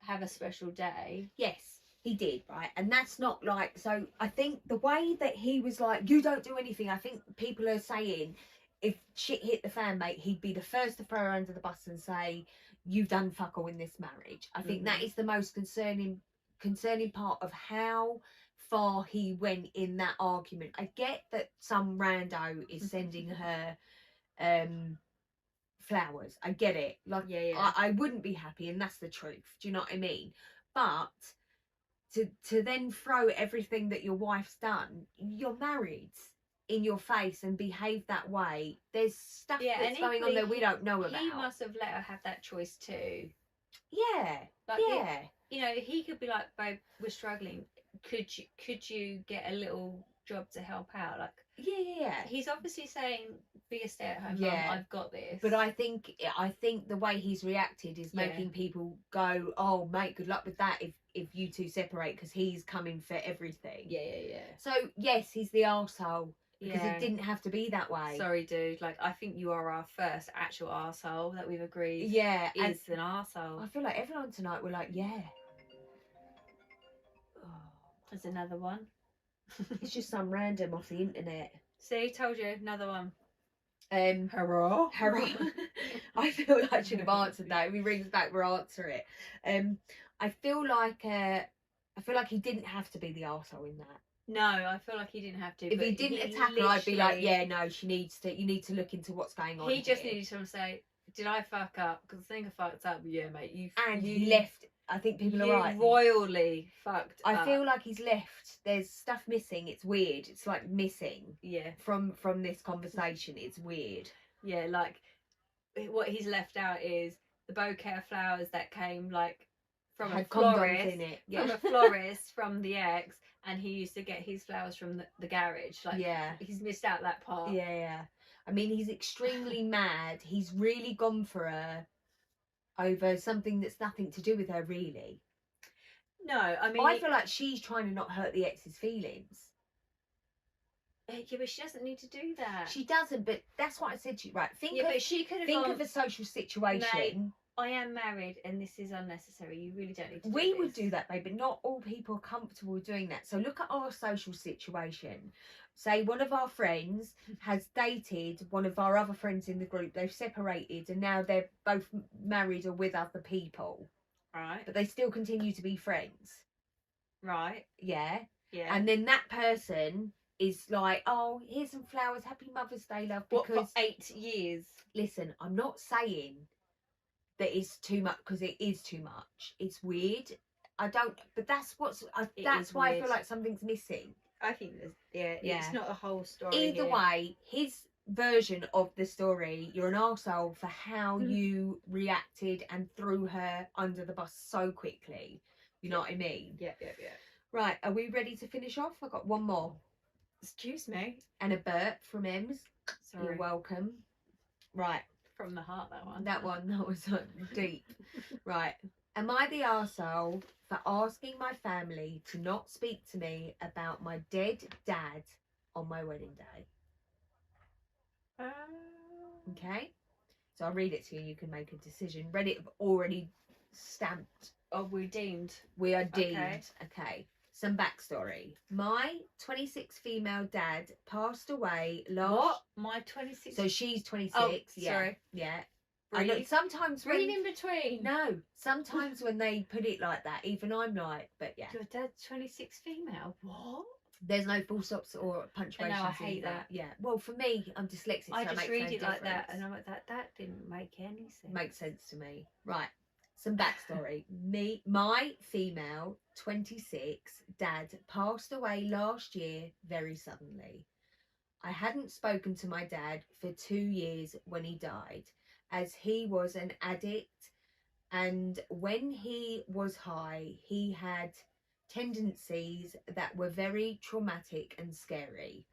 have a special day. yes, he did, right? And that's not like, so I think the way that he was like, you don't do anything, I think people are saying if shit hit the fan, mate, he'd be the first to throw her under the bus and say, you've done fuck all in this marriage. I think that is the most concerning part of how far he went in that argument. I get that some rando is sending her flowers. I get it. Like, Yeah. I wouldn't be happy, and that's the truth. Do you know what I mean? But to then throw everything that your wife's done, you're married, in your face and behave that way, there's stuff that's going on there we don't know about. He must have let her have that choice too. Yeah. Like, yeah. You know, he could be like, babe, we're struggling. Could you get a little job to help out? Like, yeah. He's obviously saying, be a stay-at-home Yeah. mum, I've got this. But I think the way he's reacted is making people go, oh mate, good luck with that if you two separate, because he's coming for everything. Yeah. So yes, he's the arsehole, because it didn't have to be that way. Sorry, dude. Like, I think you are our first actual arsehole that we've agreed. Yeah, is an arsehole. I feel like everyone tonight were like, yeah. Oh, There's another one. it's just some random off the internet. See, told you, another one. Hurrah. I feel like I should have answered that. If he rings back, we'll answer it. I feel like he didn't have to be the arsehole in that. No, I feel like he didn't have to. If but he didn't attack her, I'd be like, literally- yeah, no, she needs to. You need to look into what's going on. He just here. needed to say, "Did I fuck up? Because I think I fucked up." Yeah, mate. You And you, he left. I think people you are right. royally fucked I up. feel like he's left. There's stuff missing. It's weird. It's like missing Yeah, from this conversation. It's weird. yeah. Like what he's left out is the bouquet of flowers that came like from Had a condoms florist, in it. from Yeah. a florist from the ex, and he used to get his flowers from the garage. Like, Yeah. he's missed out that part. Yeah, yeah. I mean, he's extremely mad. He's really gone for her over something that's nothing to do with her, really. No, I mean, I feel like she's trying to not hurt the ex's feelings. yeah, but she doesn't need to do that. She doesn't, but that's what I said to you. Right, yeah, but she could have think gone. of a social situation. I am married, and this is unnecessary. You really don't need to. We do would this. do that, babe, but not all people are comfortable with doing that. So look at our social situation. Say one of our friends has dated one of our other friends in the group. They've separated, and now they're both married or with other people, Right. but they still continue to be friends. Right. Yeah. Yeah. And then that person is like, oh, here's some flowers. Happy Mother's Day, love. what, Because for 8 years? listen, I'm not saying that it's too much, because it is too much. It's weird. I don't, but that's It that's is why I weird. feel like something's missing. I think there's, Yeah. it's not the whole story. Either here. way, his version of the story, you're an arsehole for how you reacted and threw her under the bus so quickly. You know what I mean? Yeah. Right, are we ready to finish off? I've got one more. Excuse me. And a burp from Ems. Sorry. You're welcome. Right, From the heart, that one. that was deep. Right. Am I the arsehole for asking my family to not speak to me about my dead dad on my wedding day? Okay. So I'll read it to you. You can make a decision. Reddit have already stamped. Oh, we're deemed. We are deemed. Okay. Okay. Some backstory. My 26 female dad passed away last. What? My 26. So she's 26. Oh, yeah. sorry. Yeah. I know Breathe. sometimes when Read in between. no, sometimes when they put it like that, even I'm like, but yeah, Your dad's 26 female. What? there's no full stops or punctuation. I hate that. Yeah. Well, for me, I'm dyslexic. I so just makes read no it like that, difference. and I'm like, that didn't make any sense. Makes sense to me. Right. Some backstory. My female 26 dad passed away last year very suddenly. I hadn't spoken to my dad for 2 years when he died, as he was an addict, and when he was high, he had tendencies that were very traumatic and scary.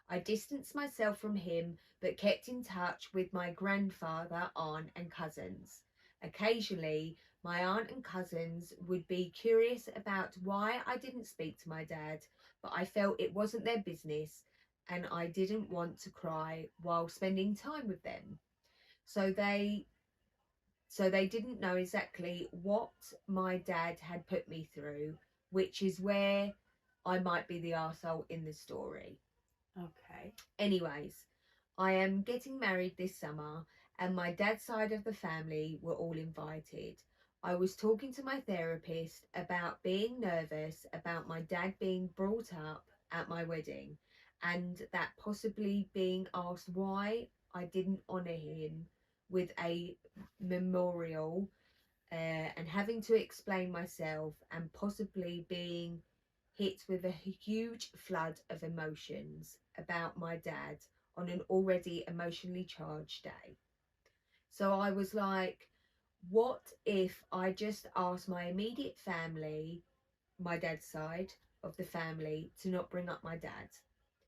I distanced myself from him, but kept in touch with my grandfather, aunt, and cousins. Occasionally, my aunt and cousins would be curious about why I didn't speak to my dad, but I felt it wasn't their business and I didn't want to cry while spending time with them. So they didn't know exactly what my dad had put me through, which is where I might be the arsehole in the story. Okay. Anyways, I am getting married this summer and my dad's side of the family were all invited. I was talking to my therapist about being nervous about my dad being brought up at my wedding and that possibly being asked why I didn't honour him with a memorial and having to explain myself and possibly being hit with a huge flood of emotions about my dad on an already emotionally charged day. So I was like, what if I just asked my immediate family, my dad's side of the family, to not bring up my dad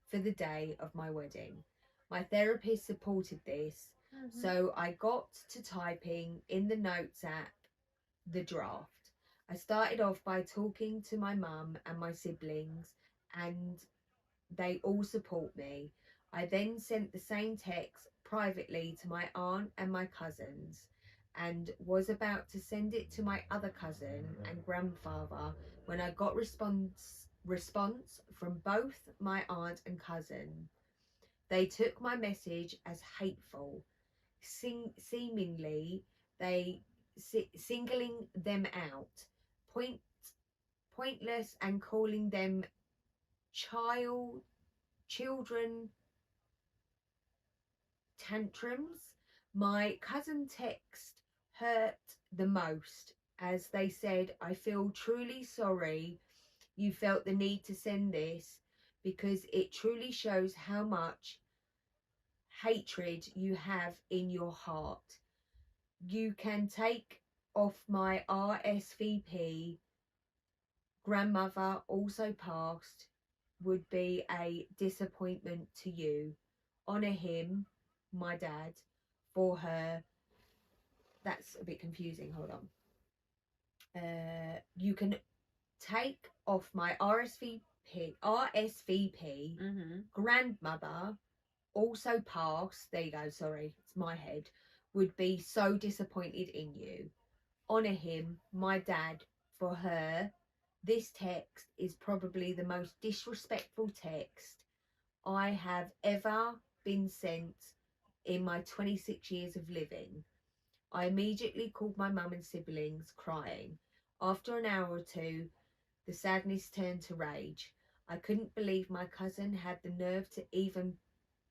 for the day of my wedding? My therapist supported this, so I got to typing in the notes app the draft. I started off by talking to my mum and my siblings, and they all support me. I then sent the same text privately to my aunt and my cousins, and was about to send it to my other cousin and grandfather when I got response from both my aunt and cousin. They took my message as hateful, seemingly they singling them out, pointless, and calling them children tantrums. My cousin text hurt the most, as they said, I feel truly sorry you felt the need to send this, because it truly shows how much hatred you have in your heart. You can take off my RSVP. Grandmother also passed. Would be a disappointment to you. Honour him, my dad, for her. That's a bit confusing. Hold on. You can take off my RSVP. Grandmother also passed. There you go. Sorry, it's my head. Would be so disappointed in you. Honour him, my dad, for her. This text is probably the most disrespectful text I have ever been sent in my 26 years of living. I immediately called my mum and siblings, crying. After an hour or two, the sadness turned to rage. I couldn't believe my cousin had the nerve to even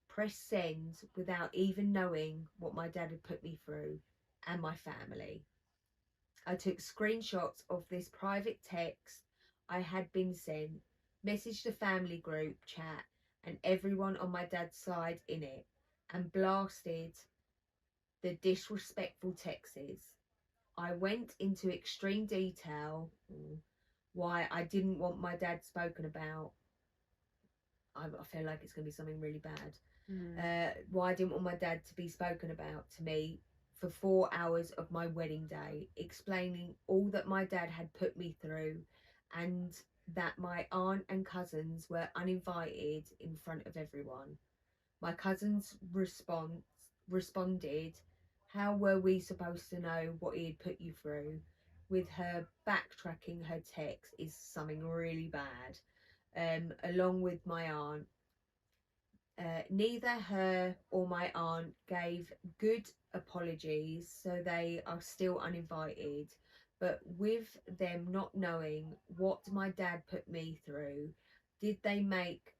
press send without even knowing what my dad had put me through and my family. I took screenshots of this private text I had been sent, messaged the family group chat and everyone on my dad's side in it, and blasted the disrespectful texts. I went into extreme detail why I didn't want my dad spoken about. I feel like it's going to be something really bad. Why I didn't want my dad to be spoken about to me for 4 hours of my wedding day, explaining all that my dad had put me through and that my aunt and cousins were uninvited in front of everyone. My cousins responded, how were we supposed to know what he had put you through? With her backtracking her text is something really bad. Along with my aunt. Neither her or my aunt gave good apologies, so they are still uninvited. But with them not knowing what my dad put me through, did they make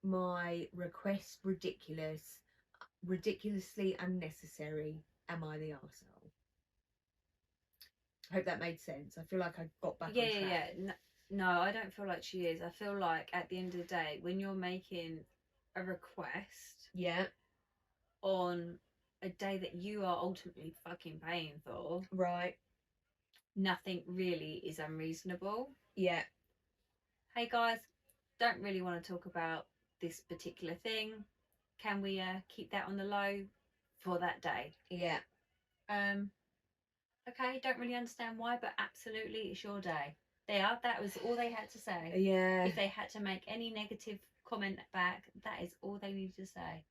my request ridiculously unnecessary? Am I the arsehole? I hope that made sense. I feel like I got back on track. Yeah. No, I don't feel like she is. I feel like at the end of the day, when you're making a request on a day that you are ultimately fucking paying for, right, nothing really is unreasonable. Yeah. Hey guys, don't really want to talk about this particular thing. Can we keep that on the low for that day? Yeah. Okay, don't really understand why, but absolutely it's your day. That was all they had to say. Yeah. If they had to make any negative comment back, that is all they needed to say.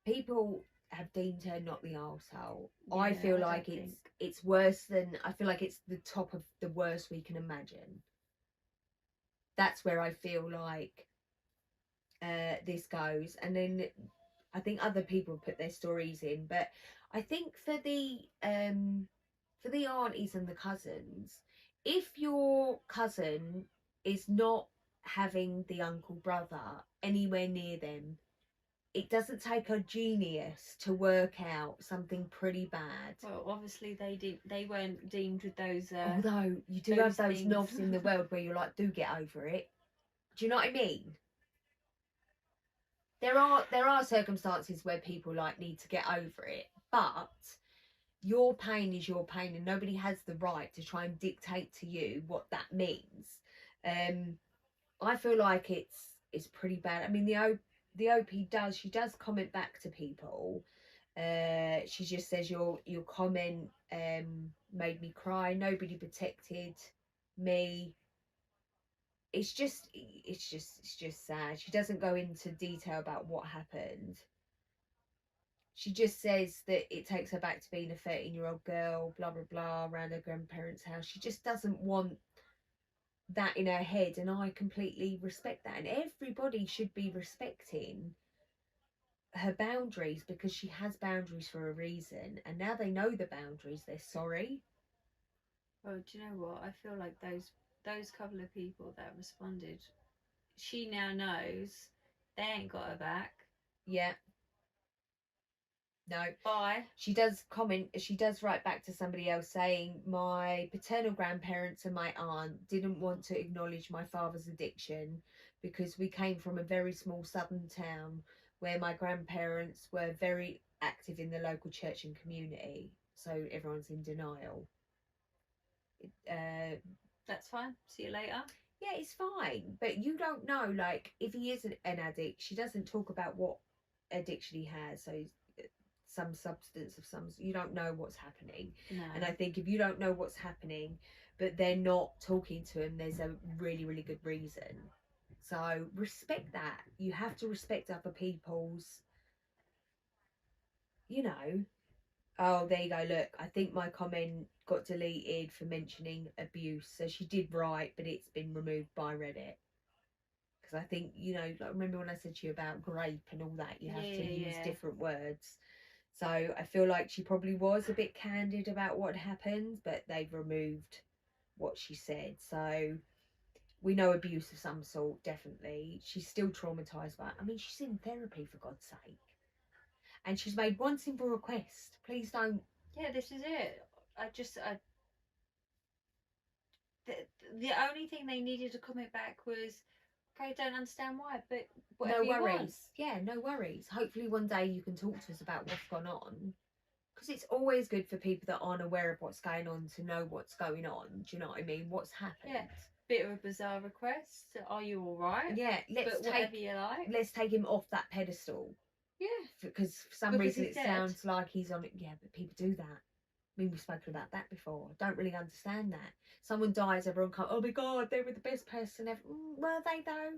People have deemed her not the arsehole. Yeah, I feel like it's worse than, I feel like it's the top of the worst we can imagine. That's where I feel like this goes. And then I think other people put their stories in, but I think for the aunties and the cousins, if your cousin is not having the uncle brother anywhere near them, it doesn't take a genius to work out something pretty bad. Well, obviously they weren't deemed with those. Although you do have those knobs in the world where you're like, do get over it. Do you know what I mean? There are circumstances where people like need to get over it, but your pain is your pain, and nobody has the right to try and dictate to you what that means. I feel like it's pretty bad. I mean, the OP does comment back to people. She just says your comment made me cry. Nobody protected me. It's just sad. She doesn't go into detail about what happened. She just says that it takes her back to being a 13-year-old girl, blah blah blah, around her grandparents' house. She just doesn't want that in her head, and I completely respect that. And everybody should be respecting her boundaries, because she has boundaries for a reason, and now they know the boundaries, they're sorry. Well, do you know what? I feel like those those couple of people that responded, she now knows they ain't got her back. Yeah. No. Bye. She does write back to somebody else saying, my paternal grandparents and my aunt didn't want to acknowledge my father's addiction because we came from a very small southern town where my grandparents were very active in the local church and community. So everyone's in denial. That's fine. See you later. Yeah, it's fine. But you don't know, like, if he is an addict, she doesn't talk about what addiction he has. So some substance of some, you don't know what's happening. No. And I think if you don't know what's happening, but they're not talking to him, there's a really, really good reason. So respect that. You have to respect other people's, you know. Oh, there you go. Look, I think my comment got deleted for mentioning abuse. So she did write, but it's been removed by Reddit. Because I think, you know, like, remember when I said to you about grape and all that, you have to use different words. So I feel like she probably was a bit candid about what happened, but they've removed what she said. So we know abuse of some sort, definitely. She's still traumatised by it. I mean, she's in therapy, for God's sake. And she's made one simple request. Please don't. Yeah, this is it. The only thing they needed to comment back was, okay, don't understand why, but whatever No worries. you want. Yeah, no worries. Hopefully one day you can talk to us about what's gone on. Because it's always good for people that aren't aware of what's going on to know what's going on. Do you know what I mean? What's happened? Yeah. Bit of a bizarre request. Are you all right? Yeah, But whatever you like. let's take him off that pedestal. Yeah. Because for some Because reason it he's dead. sounds like he's on it. Yeah, but people do that. I mean, we've spoken about that before. I don't really understand that. Someone dies, everyone comes, oh my God, they were the best person ever. Were they though?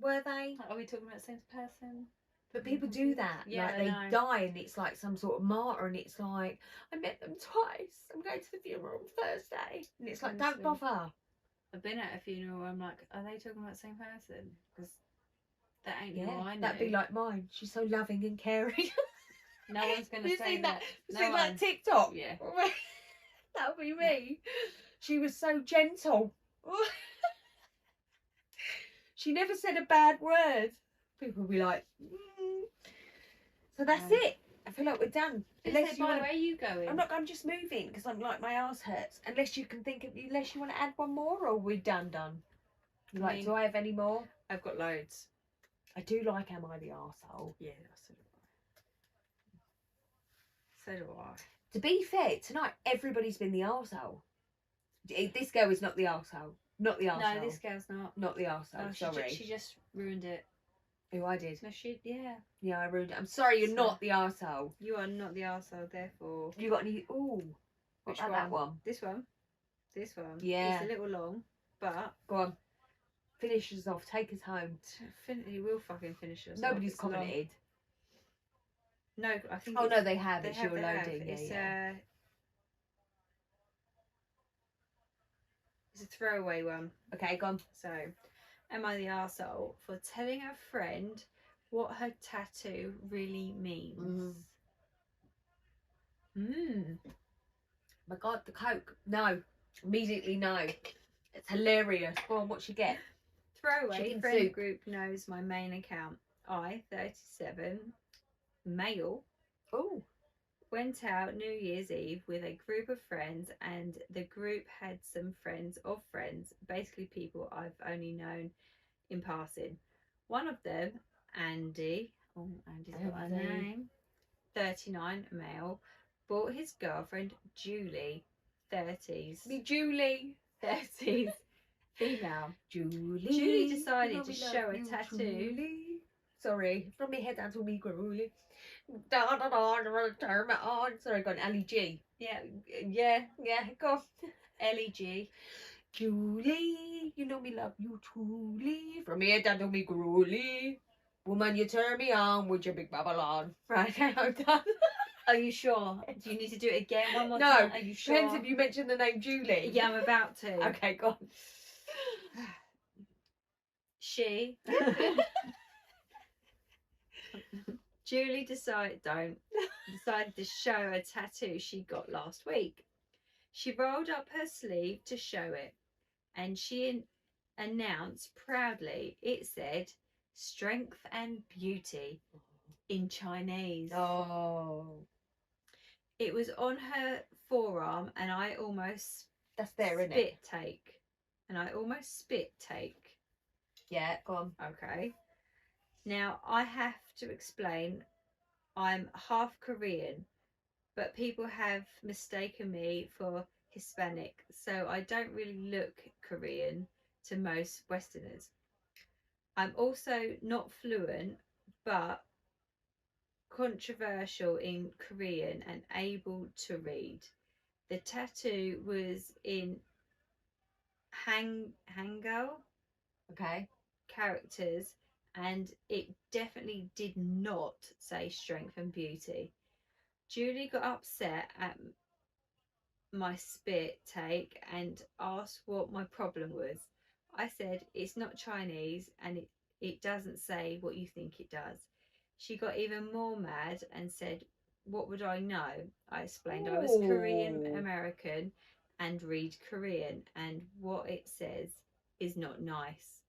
Were they? Are we talking about the same person? But people do that. Yeah, like I they know. die and it's like some sort of martyr, and it's like, I met them twice. I'm going to the funeral on Thursday. And it's like, Honestly. don't bother. I've been at a funeral where I'm like, are they talking about the same person? Because that ain't who Yeah, I know. that'd be like mine. She's so loving and caring. No one's going to You say seen that. You No seen one. that TikTok? Yeah. That would be me. She was so gentle. She never said a bad word. People would be like, So that's it. I feel like we're done. Unless where are you going? I'm just moving because I'm like, my ass hurts. Unless you want to add one more, or we're done. Like, do I have any more? I've got loads. I do like Am I the Arsehole? Yeah, so do I. To be fair, tonight everybody's been the arsehole. This girl is not the arsehole. Not the arsehole. No, this girl's not. Not the arsehole. Oh, Sorry. She just ruined it. Who I did. No, yeah. Yeah, I ruined it. I'm sorry, you're So- not the arsehole. You are not the arsehole, therefore. You got any? Ooh. Which What about that one? This one. This one. Yeah. It's a little long, but Go on. Finish us off. Take us home. he will fucking finish us. Nobody's It's long. commented. No, I think. Oh it's- no, they have. They It's have, your they have. loading. It's Yeah. it's a throwaway one. Okay, go on. So, am I the arsehole for telling a friend what her tattoo really means? My God, the Coke. No. Immediately no. It's hilarious. Go on, what she get? Throwaway Chicken friend soup. group knows my main account. I, 37, male, Oh. went out New Year's Eve with a group of friends, and the group had some friends of friends, basically people I've only known in passing. One of them, Andy, Andy's got a Andy. name, 39, male, bought his girlfriend Julie, 30s, Me Julie. 30s, female. Julie. Julie decided You to know we show love a you, tattoo. Julie. Sorry, from my head down to me Julie. Da da da da turn it on. Sorry, go on, Ali G. Yeah, Yeah, go. L-E-G. Julie, you know me love you truly. From my head down to me Julie. Woman, you turn me on with your big Babylon. Right, I'm done. Are you sure? Do you need to do it again one more No, time? Are you sure? Depends if you mention the name Julie. Yeah, I'm about to. Okay, go on. She. Julie decided to show a tattoo she got last week. She rolled up her sleeve to show it. and she announced proudly it said strength and beauty in Chinese. Oh, It was on her forearm, and I almost that's there, isn't spit it? take. And I almost spit take. Yeah, go on. Okay. Now, I have to explain I'm half Korean, but people have mistaken me for Hispanic, so I don't really look Korean to most Westerners. I'm also not fluent, but controversial in Korean and able to read. The tattoo was in Hangul Okay. characters, and it definitely did not say strength and beauty. Julie got upset at my spit take and asked what my problem was. I said it's not Chinese and it doesn't say what you think it does. She got even more mad and said, what would I know? I explained I was Korean Ooh. American and read Korean, and what it says is not nice.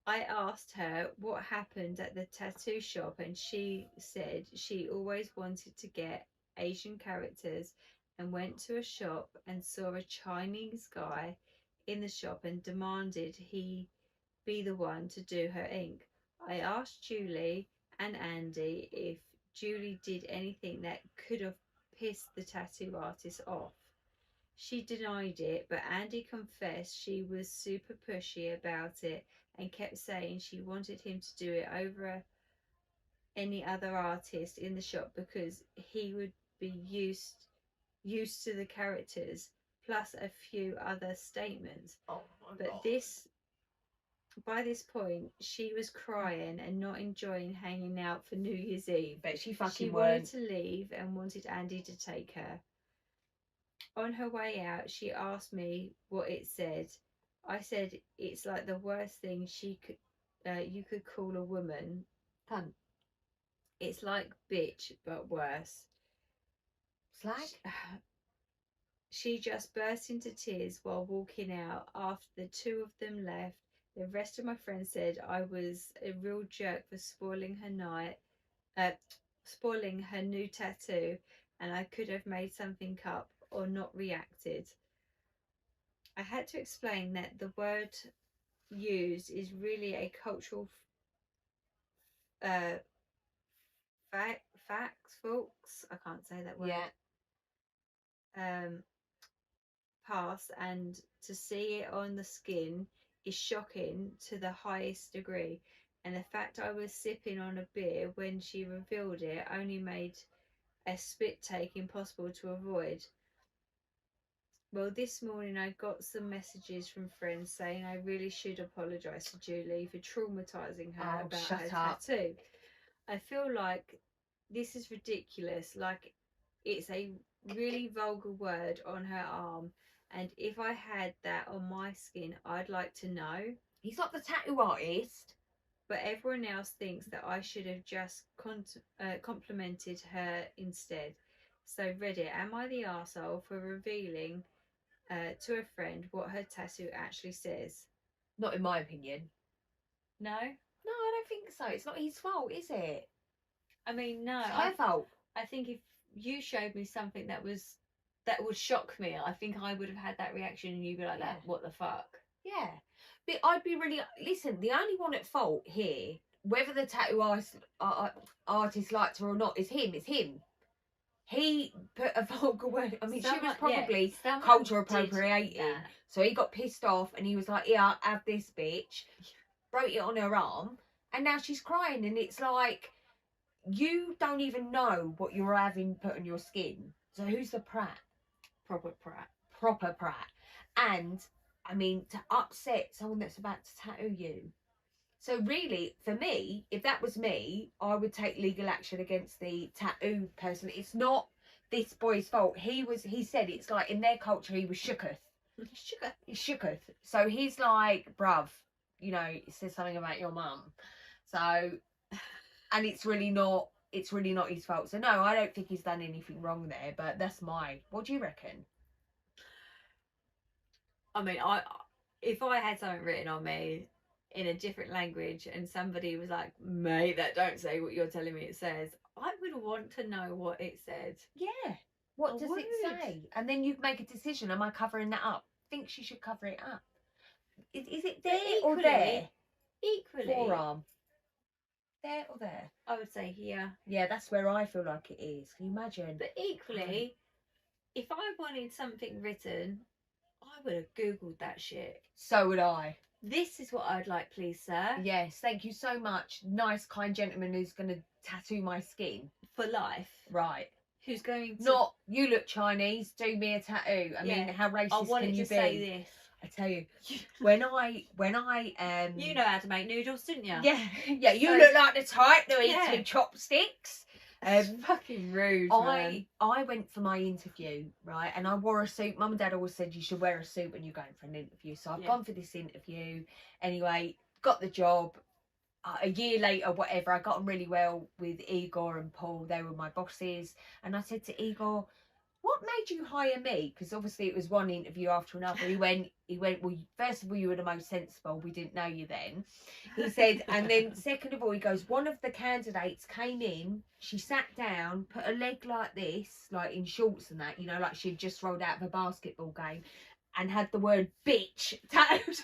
I asked her what happened at the tattoo shop, and she said she always wanted to get Asian characters and went to a shop and saw a Chinese guy in the shop and demanded he be the one to do her ink. I asked Julie and Andy if Julie did anything that could have pissed the tattoo artist off. She denied it, but Andy confessed she was super pushy about it and kept saying she wanted him to do it over any other artist in the shop because he would be used to the characters, plus a few other statements. Oh my But God. by this point, she was crying and not enjoying hanging out for New Year's Eve. Bet she She fucking wanted weren't. to leave and wanted Andy to take her. On her way out, she asked me what it said. I said it's like the worst thing you could call a woman. Cunt. It's like bitch, but worse. Slag? She just burst into tears while walking out. After the two of them left, the rest of my friends said I was a real jerk for spoiling her new tattoo, and I could have made something up or not reacted. I had to explain that the word used is really a cultural folks. I can't say that word. Yeah. Past, and to see it on the skin is shocking to the highest degree. And the fact I was sipping on a beer when she revealed it only made a spit take impossible to avoid. Well, this morning I got some messages from friends saying I really should apologise to Julie for traumatising her about her tattoo. I feel like this is ridiculous. Like, it's a really vulgar word on her arm, and if I had that on my skin, I'd like to know. He's not the tattoo artist. But everyone else thinks that I should have just complimented her instead. So Reddit, am I the arsehole for revealing to a friend what her tattoo actually says? Not in my opinion. No? No, I don't think so. It's not his fault, is it? I mean, no. It's her fault. I think if you showed me something that would shock me, I think I would have had that reaction, and you'd be like, "That, what the fuck?" Yeah, but I'd be really listen. The only one at fault here, whether the tattoo artist liked her or not, is him. It's him. He put a vulgar word. I mean, she was probably culture appropriating, so he got pissed off and he was like, "Yeah, have this bitch." Wrote it on her arm, and now she's crying, and it's like, you don't even know what you're having put on your skin. So who's the prat? Proper prat. Proper prat. And I mean, to upset someone that's about to tattoo you. So really, for me, if that was me, I would take legal action against the tattoo person. It's not this boy's fault. He said it's like in their culture he was shooketh. He's shooketh. So he's like, bruv, you know, it says something about your mum. So, and it's really not his fault. So no, I don't think he's done anything wrong there, but that's what do you reckon? I mean, if I had something written on me in a different language and somebody was like, mate, that don't say what you're telling me it says, I would want to know what it said. Yeah. What I does would. it say? And then you make a decision. Am I covering that up? Think she should cover it up. Is it there or there? Equally, Forearm. There or there? I would say here. Yeah, that's where I feel like it is. Can you imagine? But equally, if I wanted something written, I would have Googled that shit. So would I. This is what I'd like, please, sir. Yes, thank you so much. Nice, kind gentleman who's going to tattoo my skin. For life. Right. Who's going to... Not, you look Chinese, do me a tattoo. I mean, how racist I wanted can you to be? say this. I tell you, when I You know how to make noodles, didn't you? Yeah, you So- look like the type that eats Yeah. with chopsticks. It's fucking rude, man. I went for my interview, right, and I wore a suit. Mum and Dad always said you should wear a suit when you're going for an interview, so I've Yeah. gone for this interview. Anyway, got the job. A year later, whatever, I got on really well with Igor and Paul. They were my bosses, and I said to Igor, "What made you hire me?" Because obviously it was one interview after another. He went, well, first of all, you were the most sensible. We didn't know you then. He said, and then second of all, he goes, one of the candidates came in, she sat down, put her leg like this, like in shorts and that, you know, like she'd just rolled out of a basketball game, and had the word bitch tattooed.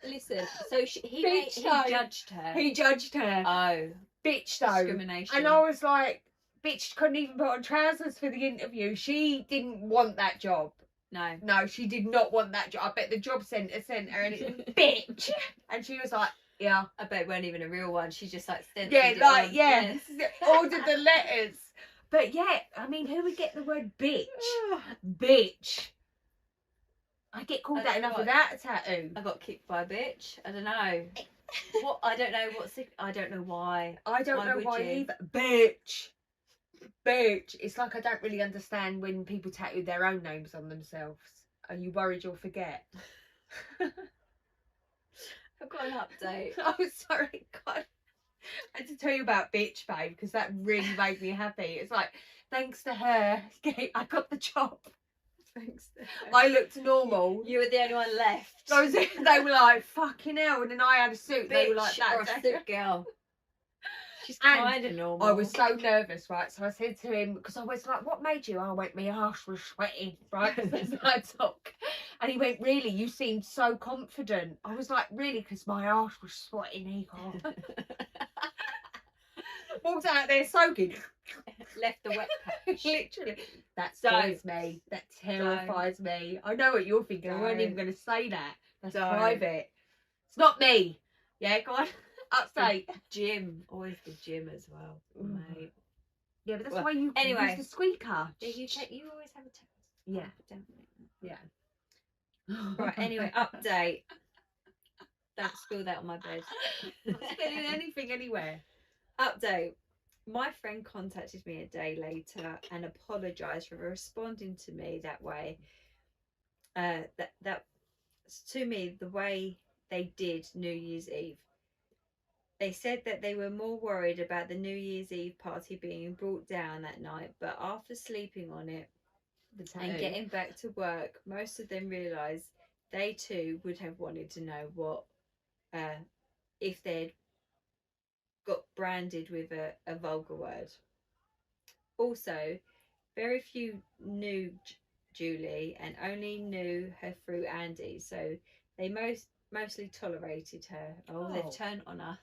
Listen, so he Bitch, no. judged her. He judged her. Oh, Bitch though. discrimination. And I was like, bitch couldn't even put on trousers for the interview. She didn't want that job. No. No, she did not want that job. I bet the job centre sent her and it's bitch. And she was like, yeah. I bet it weren't even a real one. She just like stenciled Yeah, it like, on. yeah. Yes. Ordered the letters. But yeah, I mean, who would get the word bitch? Bitch. I get called I that don't enough know. without a tattoo. I got kicked by a bitch. I don't know. What? I don't know what's it. I don't know why. I don't Why know would why you? either. Bitch. Bitch. It's like I don't really understand when people tattoo their own names on themselves. Are you worried you'll forget? I've got an update. I'm sorry, God. I had to tell you about bitch, babe, because that really made me happy. It's like, thanks to her, I got the job. Thanks. I looked normal. You were the only one left. They were like, fucking hell. And then I had a suit. They were like Bitch that. or a suit girl. She's And kind of normal. I was so nervous, right? So I said to him, because I was like, what made you? I went, my arse was sweating, right? Because that's how I talk. And he went, really? You seemed so confident. I was like, really? Because my arse was sweating, Igor. Walked out there soaking. left the wet patch. Literally. That Don't. scares me. That terrifies me. I know what you're thinking. I wasn't even Don't. going to say that. That's Don't. private. It's not me. Yeah, go on. Upstate. Gym, always the gym as well, Mm. mate. Yeah, but that's Well, why you anyway. use the squeaker. Yeah, you always have a test. Yeah. Don't you? Yeah. Right. Anyway, update. Don't spill that on my bed. Not spilling anything anywhere. Update. My friend contacted me a day later and apologised for responding to me that way. That to me, the way they did New Year's Eve. They said that they were more worried about the New Year's Eve party being brought down that night, but after sleeping on it The and tattoo. getting back to work, most of them realised they too would have wanted to know what if they'd got branded with a vulgar word. Also, very few knew Julie and only knew her through Andy, so they mostly tolerated her. Oh, Oh. they've turned on her.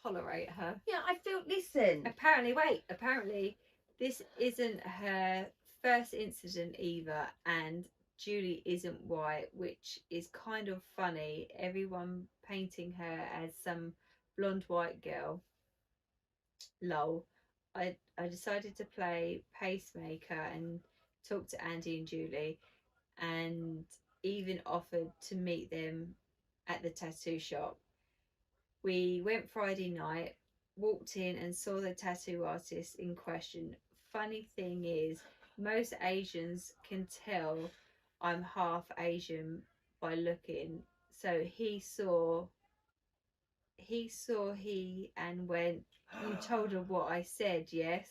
Tolerate her. Yeah, I feel. Listen. Apparently this isn't her first incident either, and Julie isn't white, which is kind of funny. Everyone painting her as some blonde white girl. Lol. I decided to play pacemaker and talk to Andy and Julie, and even offered to meet them at the tattoo shop. We went Friday night, walked in and saw the tattoo artist in question. Funny thing is, most Asians can tell I'm half Asian by looking. So he saw and went, "You told her what I said, yes?"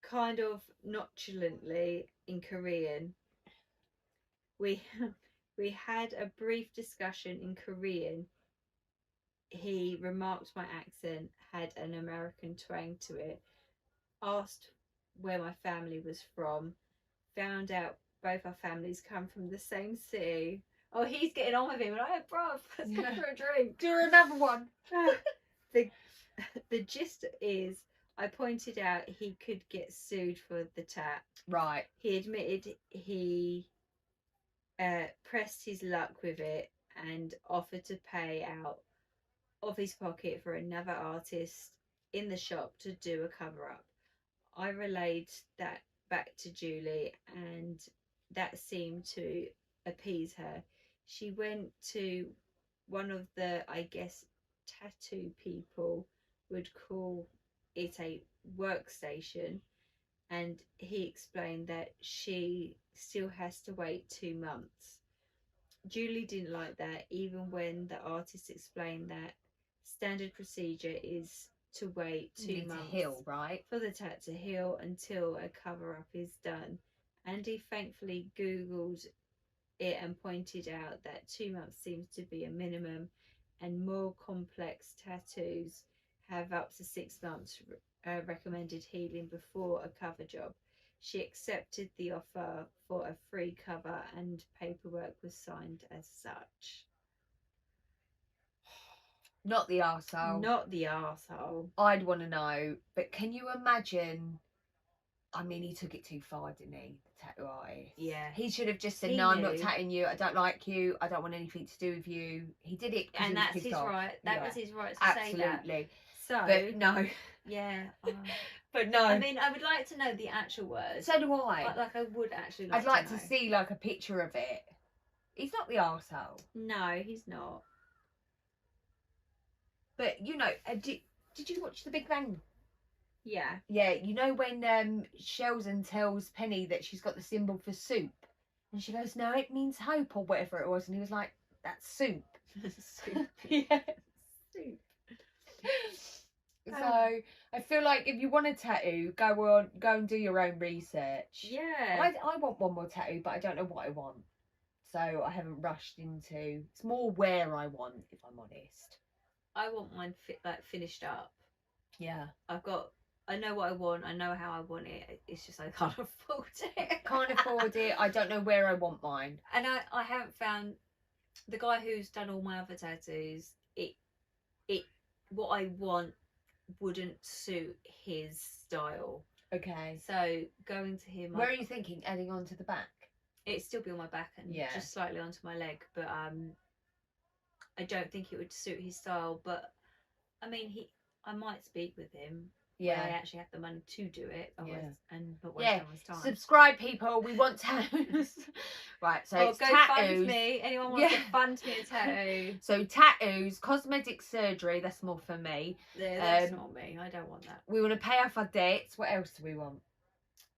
Kind of nonchalantly, in Korean. We had a brief discussion in Korean. He remarked my accent had an American twang to it. Asked where my family was from. Found out both our families come from the same city. Oh, he's getting on with him, and I said, bruv, let's go for a drink. Do another one. The gist is, I pointed out he could get sued for the tat. Right. He admitted he pressed his luck with it and offered to pay out of his pocket for another artist in the shop to do a cover up. I relayed that back to Julie, and that seemed to appease her. She went to one of the, I guess, tattoo people would call it a workstation, and he explained that she still has to wait 2 months. Julie didn't like that, even when the artist explained that standard procedure is to wait 2 months to heal, right? for the tat to heal until a cover up is done. Andy thankfully googled it and pointed out that 2 months seems to be a minimum, and more complex tattoos have up to 6 months recommended healing before a cover job. She accepted the offer for a free cover, and paperwork was signed as such. Not the arsehole. Not the arsehole. I'd want to know, but can you imagine? I mean, he took it too far, didn't he? The tattoo artist. Yeah. He should have just said, He "No, I'm not knew. tattooing you. I don't like you. I don't want anything to do with you." He did it, 'cause he And was that's pissed his off. right. That Yeah. was his right to say that. Absolutely. So, But no. yeah. But no. I mean, I would like to know the actual words. So do I. Like I would actually like I'd like to to know. see like a picture of it. He's not the arsehole. No, he's not. But you know, did you watch The Big Bang? Yeah. Yeah, you know when Sheldon tells Penny that she's got the symbol for soup, and she goes, "No, it means hope," or whatever it was, and he was like, "That's soup." Soup. Yeah. Soup. So I feel like if you want a tattoo, go and do your own research. Yeah. I want one more tattoo, but I don't know what I want, so I haven't rushed into. It's more where I want, if I'm honest. I want mine finished up. Yeah. I know what I want. I know how I want it. It's just I can't afford it. Can't afford it. I don't know where I want mine. And I haven't found the guy who's done all my other tattoos. It what I want wouldn't suit his style. Okay. So going to him, Where are you thinking? Adding on to the back? it'd still be on my back and Yeah. just slightly onto my leg, but I don't think it would suit his style. But I mean, I might speak with him. When I Yeah. actually have the money to do it. Yeah. And not waste Yeah. anyone's time. Subscribe, people. We want tattoos. Right. So Or it's go fund tattoos. me. Anyone wants Yeah. to fund me a tattoo? So tattoos, cosmetic surgery. That's more for me. Yeah, that's not me. I don't want that. We want to pay off our debts. What else do we want?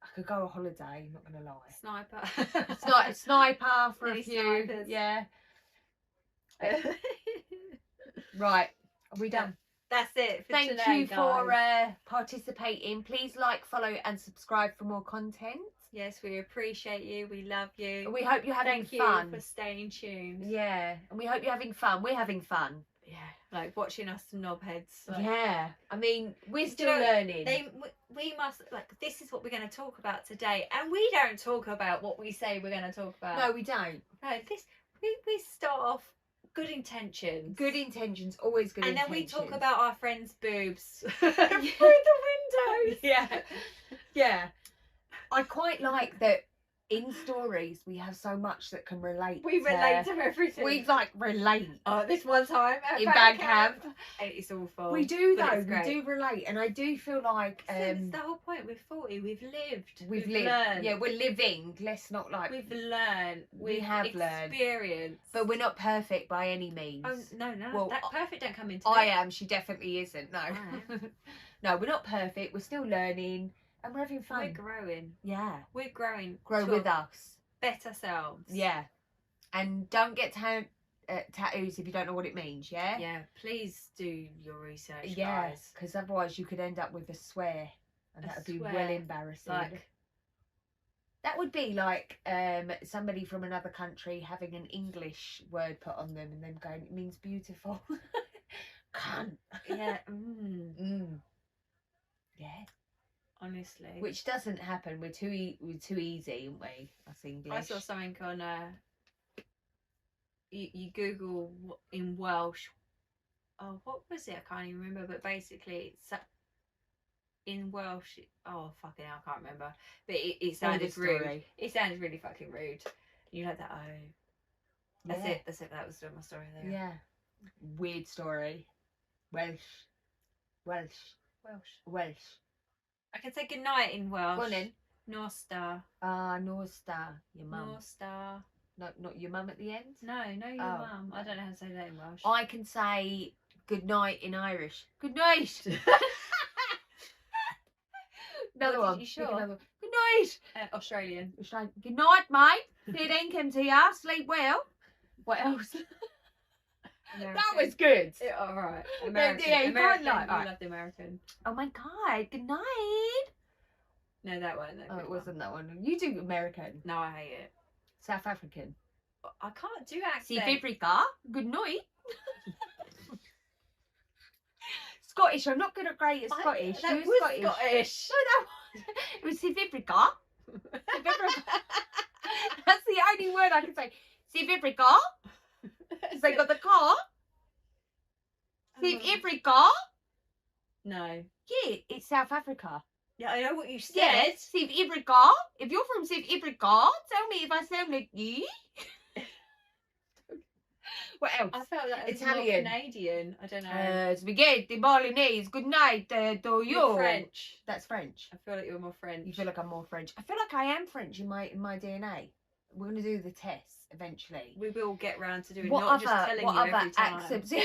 I could go on holiday. Not gonna lie. Sniper. Sniper for a Any few. snipers? Yeah. Right. Are we done? That's it for Thank today, you for guys. participating. Please like, follow, and subscribe for more content. Yes, we appreciate you. We love you. We hope you're having Thank fun. you for staying tuned. Yeah, and we hope you're having fun. We're having fun. Yeah, like watching us some knobheads. Like, Yeah, I mean, we're Do still you know, learning. we must, like, this is what we're going to talk about today, and we don't talk about what we say we're going to talk about. No, we don't. No, we start off good intentions. Good intentions, always good and then intentions. we talk about our friends' boobs through the windows. Yeah, yeah. I quite like that in stories we have so much that can relate. We relate to everything. We like relate. Oh, this one time at In band Bandcamp. It's awful. We do but though. it's We great. do relate, and I do feel like It's the whole point. We're 40. We've lived. we've lived. learned. Yeah, we're living. Let's not like. We've learned. We We've have learned. experienced. But we're not perfect by any means. Oh no, Well, that perfect don't come into. I it. am. She definitely isn't. No. I No, we're not perfect. We're still learning, and we're having fun. We're growing. Yeah. We're growing. Grow to with our us. better selves. Yeah. And don't get tattoos if you don't know what it means. Yeah. Yeah. Please do your research, Yeah. guys. Because otherwise you could end up with a swear, and A that would be swear, well embarrassing. Like That would be like somebody from another country having an English word put on them and them going, it means beautiful. Cunt. Yeah. Yeah. Honestly. Which doesn't happen. We're too easy, aren't we? Us English. I saw something on you Google in Welsh. Oh, what was it? I can't even remember. But basically, it's in Welsh. Oh, fucking hell, I can't remember. But it sounded rude. It sounded really fucking rude. You like that? Oh, that's it. That's it. That was my story there. Yeah. Weird story. Welsh. I can say goodnight in Welsh. Go on then. Norstar. Norstar. Your mum. Norstar. No, not your mum at the end? No, your mum. I don't know how to say that in Welsh. I can say good night in Irish. Good night. Another one. You sure? Another one. Good night. Australian. Good night, mate. Fair dinkum to ya. Sleep well. What else? American. That was good. Yeah, all right. American. Yeah, you American. can't like I that. love the American. Oh my god. Good night. No, that one. Oh, it wasn't that one. You do American. No, I hate it. South African. I can't do South accent. Africa. Good night. Scottish. I'm not good at great at Scottish. That You was Scottish. Scottish. No, that was. It was South Africa. South Africa. That's the only word I can say. South Africa. Because they got the car. South Africa. No. Yeah, it's South Africa. Yeah, I know what you said. Yes, South Africa. If you're from South Africa, tell me if I sound like you. What else? I felt that it was Italian. more Canadian. I don't know. Spaghetti bolognese. Good night to you. You're French. That's French. I feel like you're more French. You feel like I'm more French. I feel like I am French in my DNA. We're gonna do the test eventually. We will get round to doing What not other just telling what you other every time. accents? So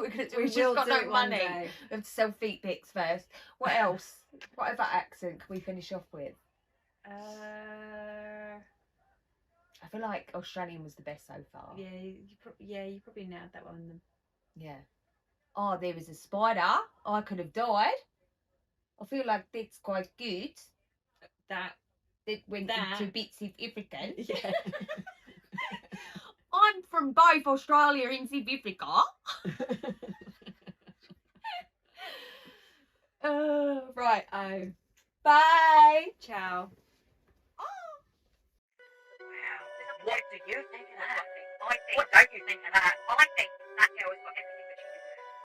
we're gonna do. We We've will just got do it no one money. day. We have to sell feet pics first. What else? What other accent can we finish off with? I feel like Australian was the best so far. Yeah, you probably nailed that one. Yeah. Oh, there was a spider. I could have died. I feel like that's quite good. That. It went That. into bits of African. Yeah. I'm from both Australia and South Africa. Right. Oh. Bye. Ciao. Wow. What do you think of that? I think. What don't you think of that? I think that girl has got everything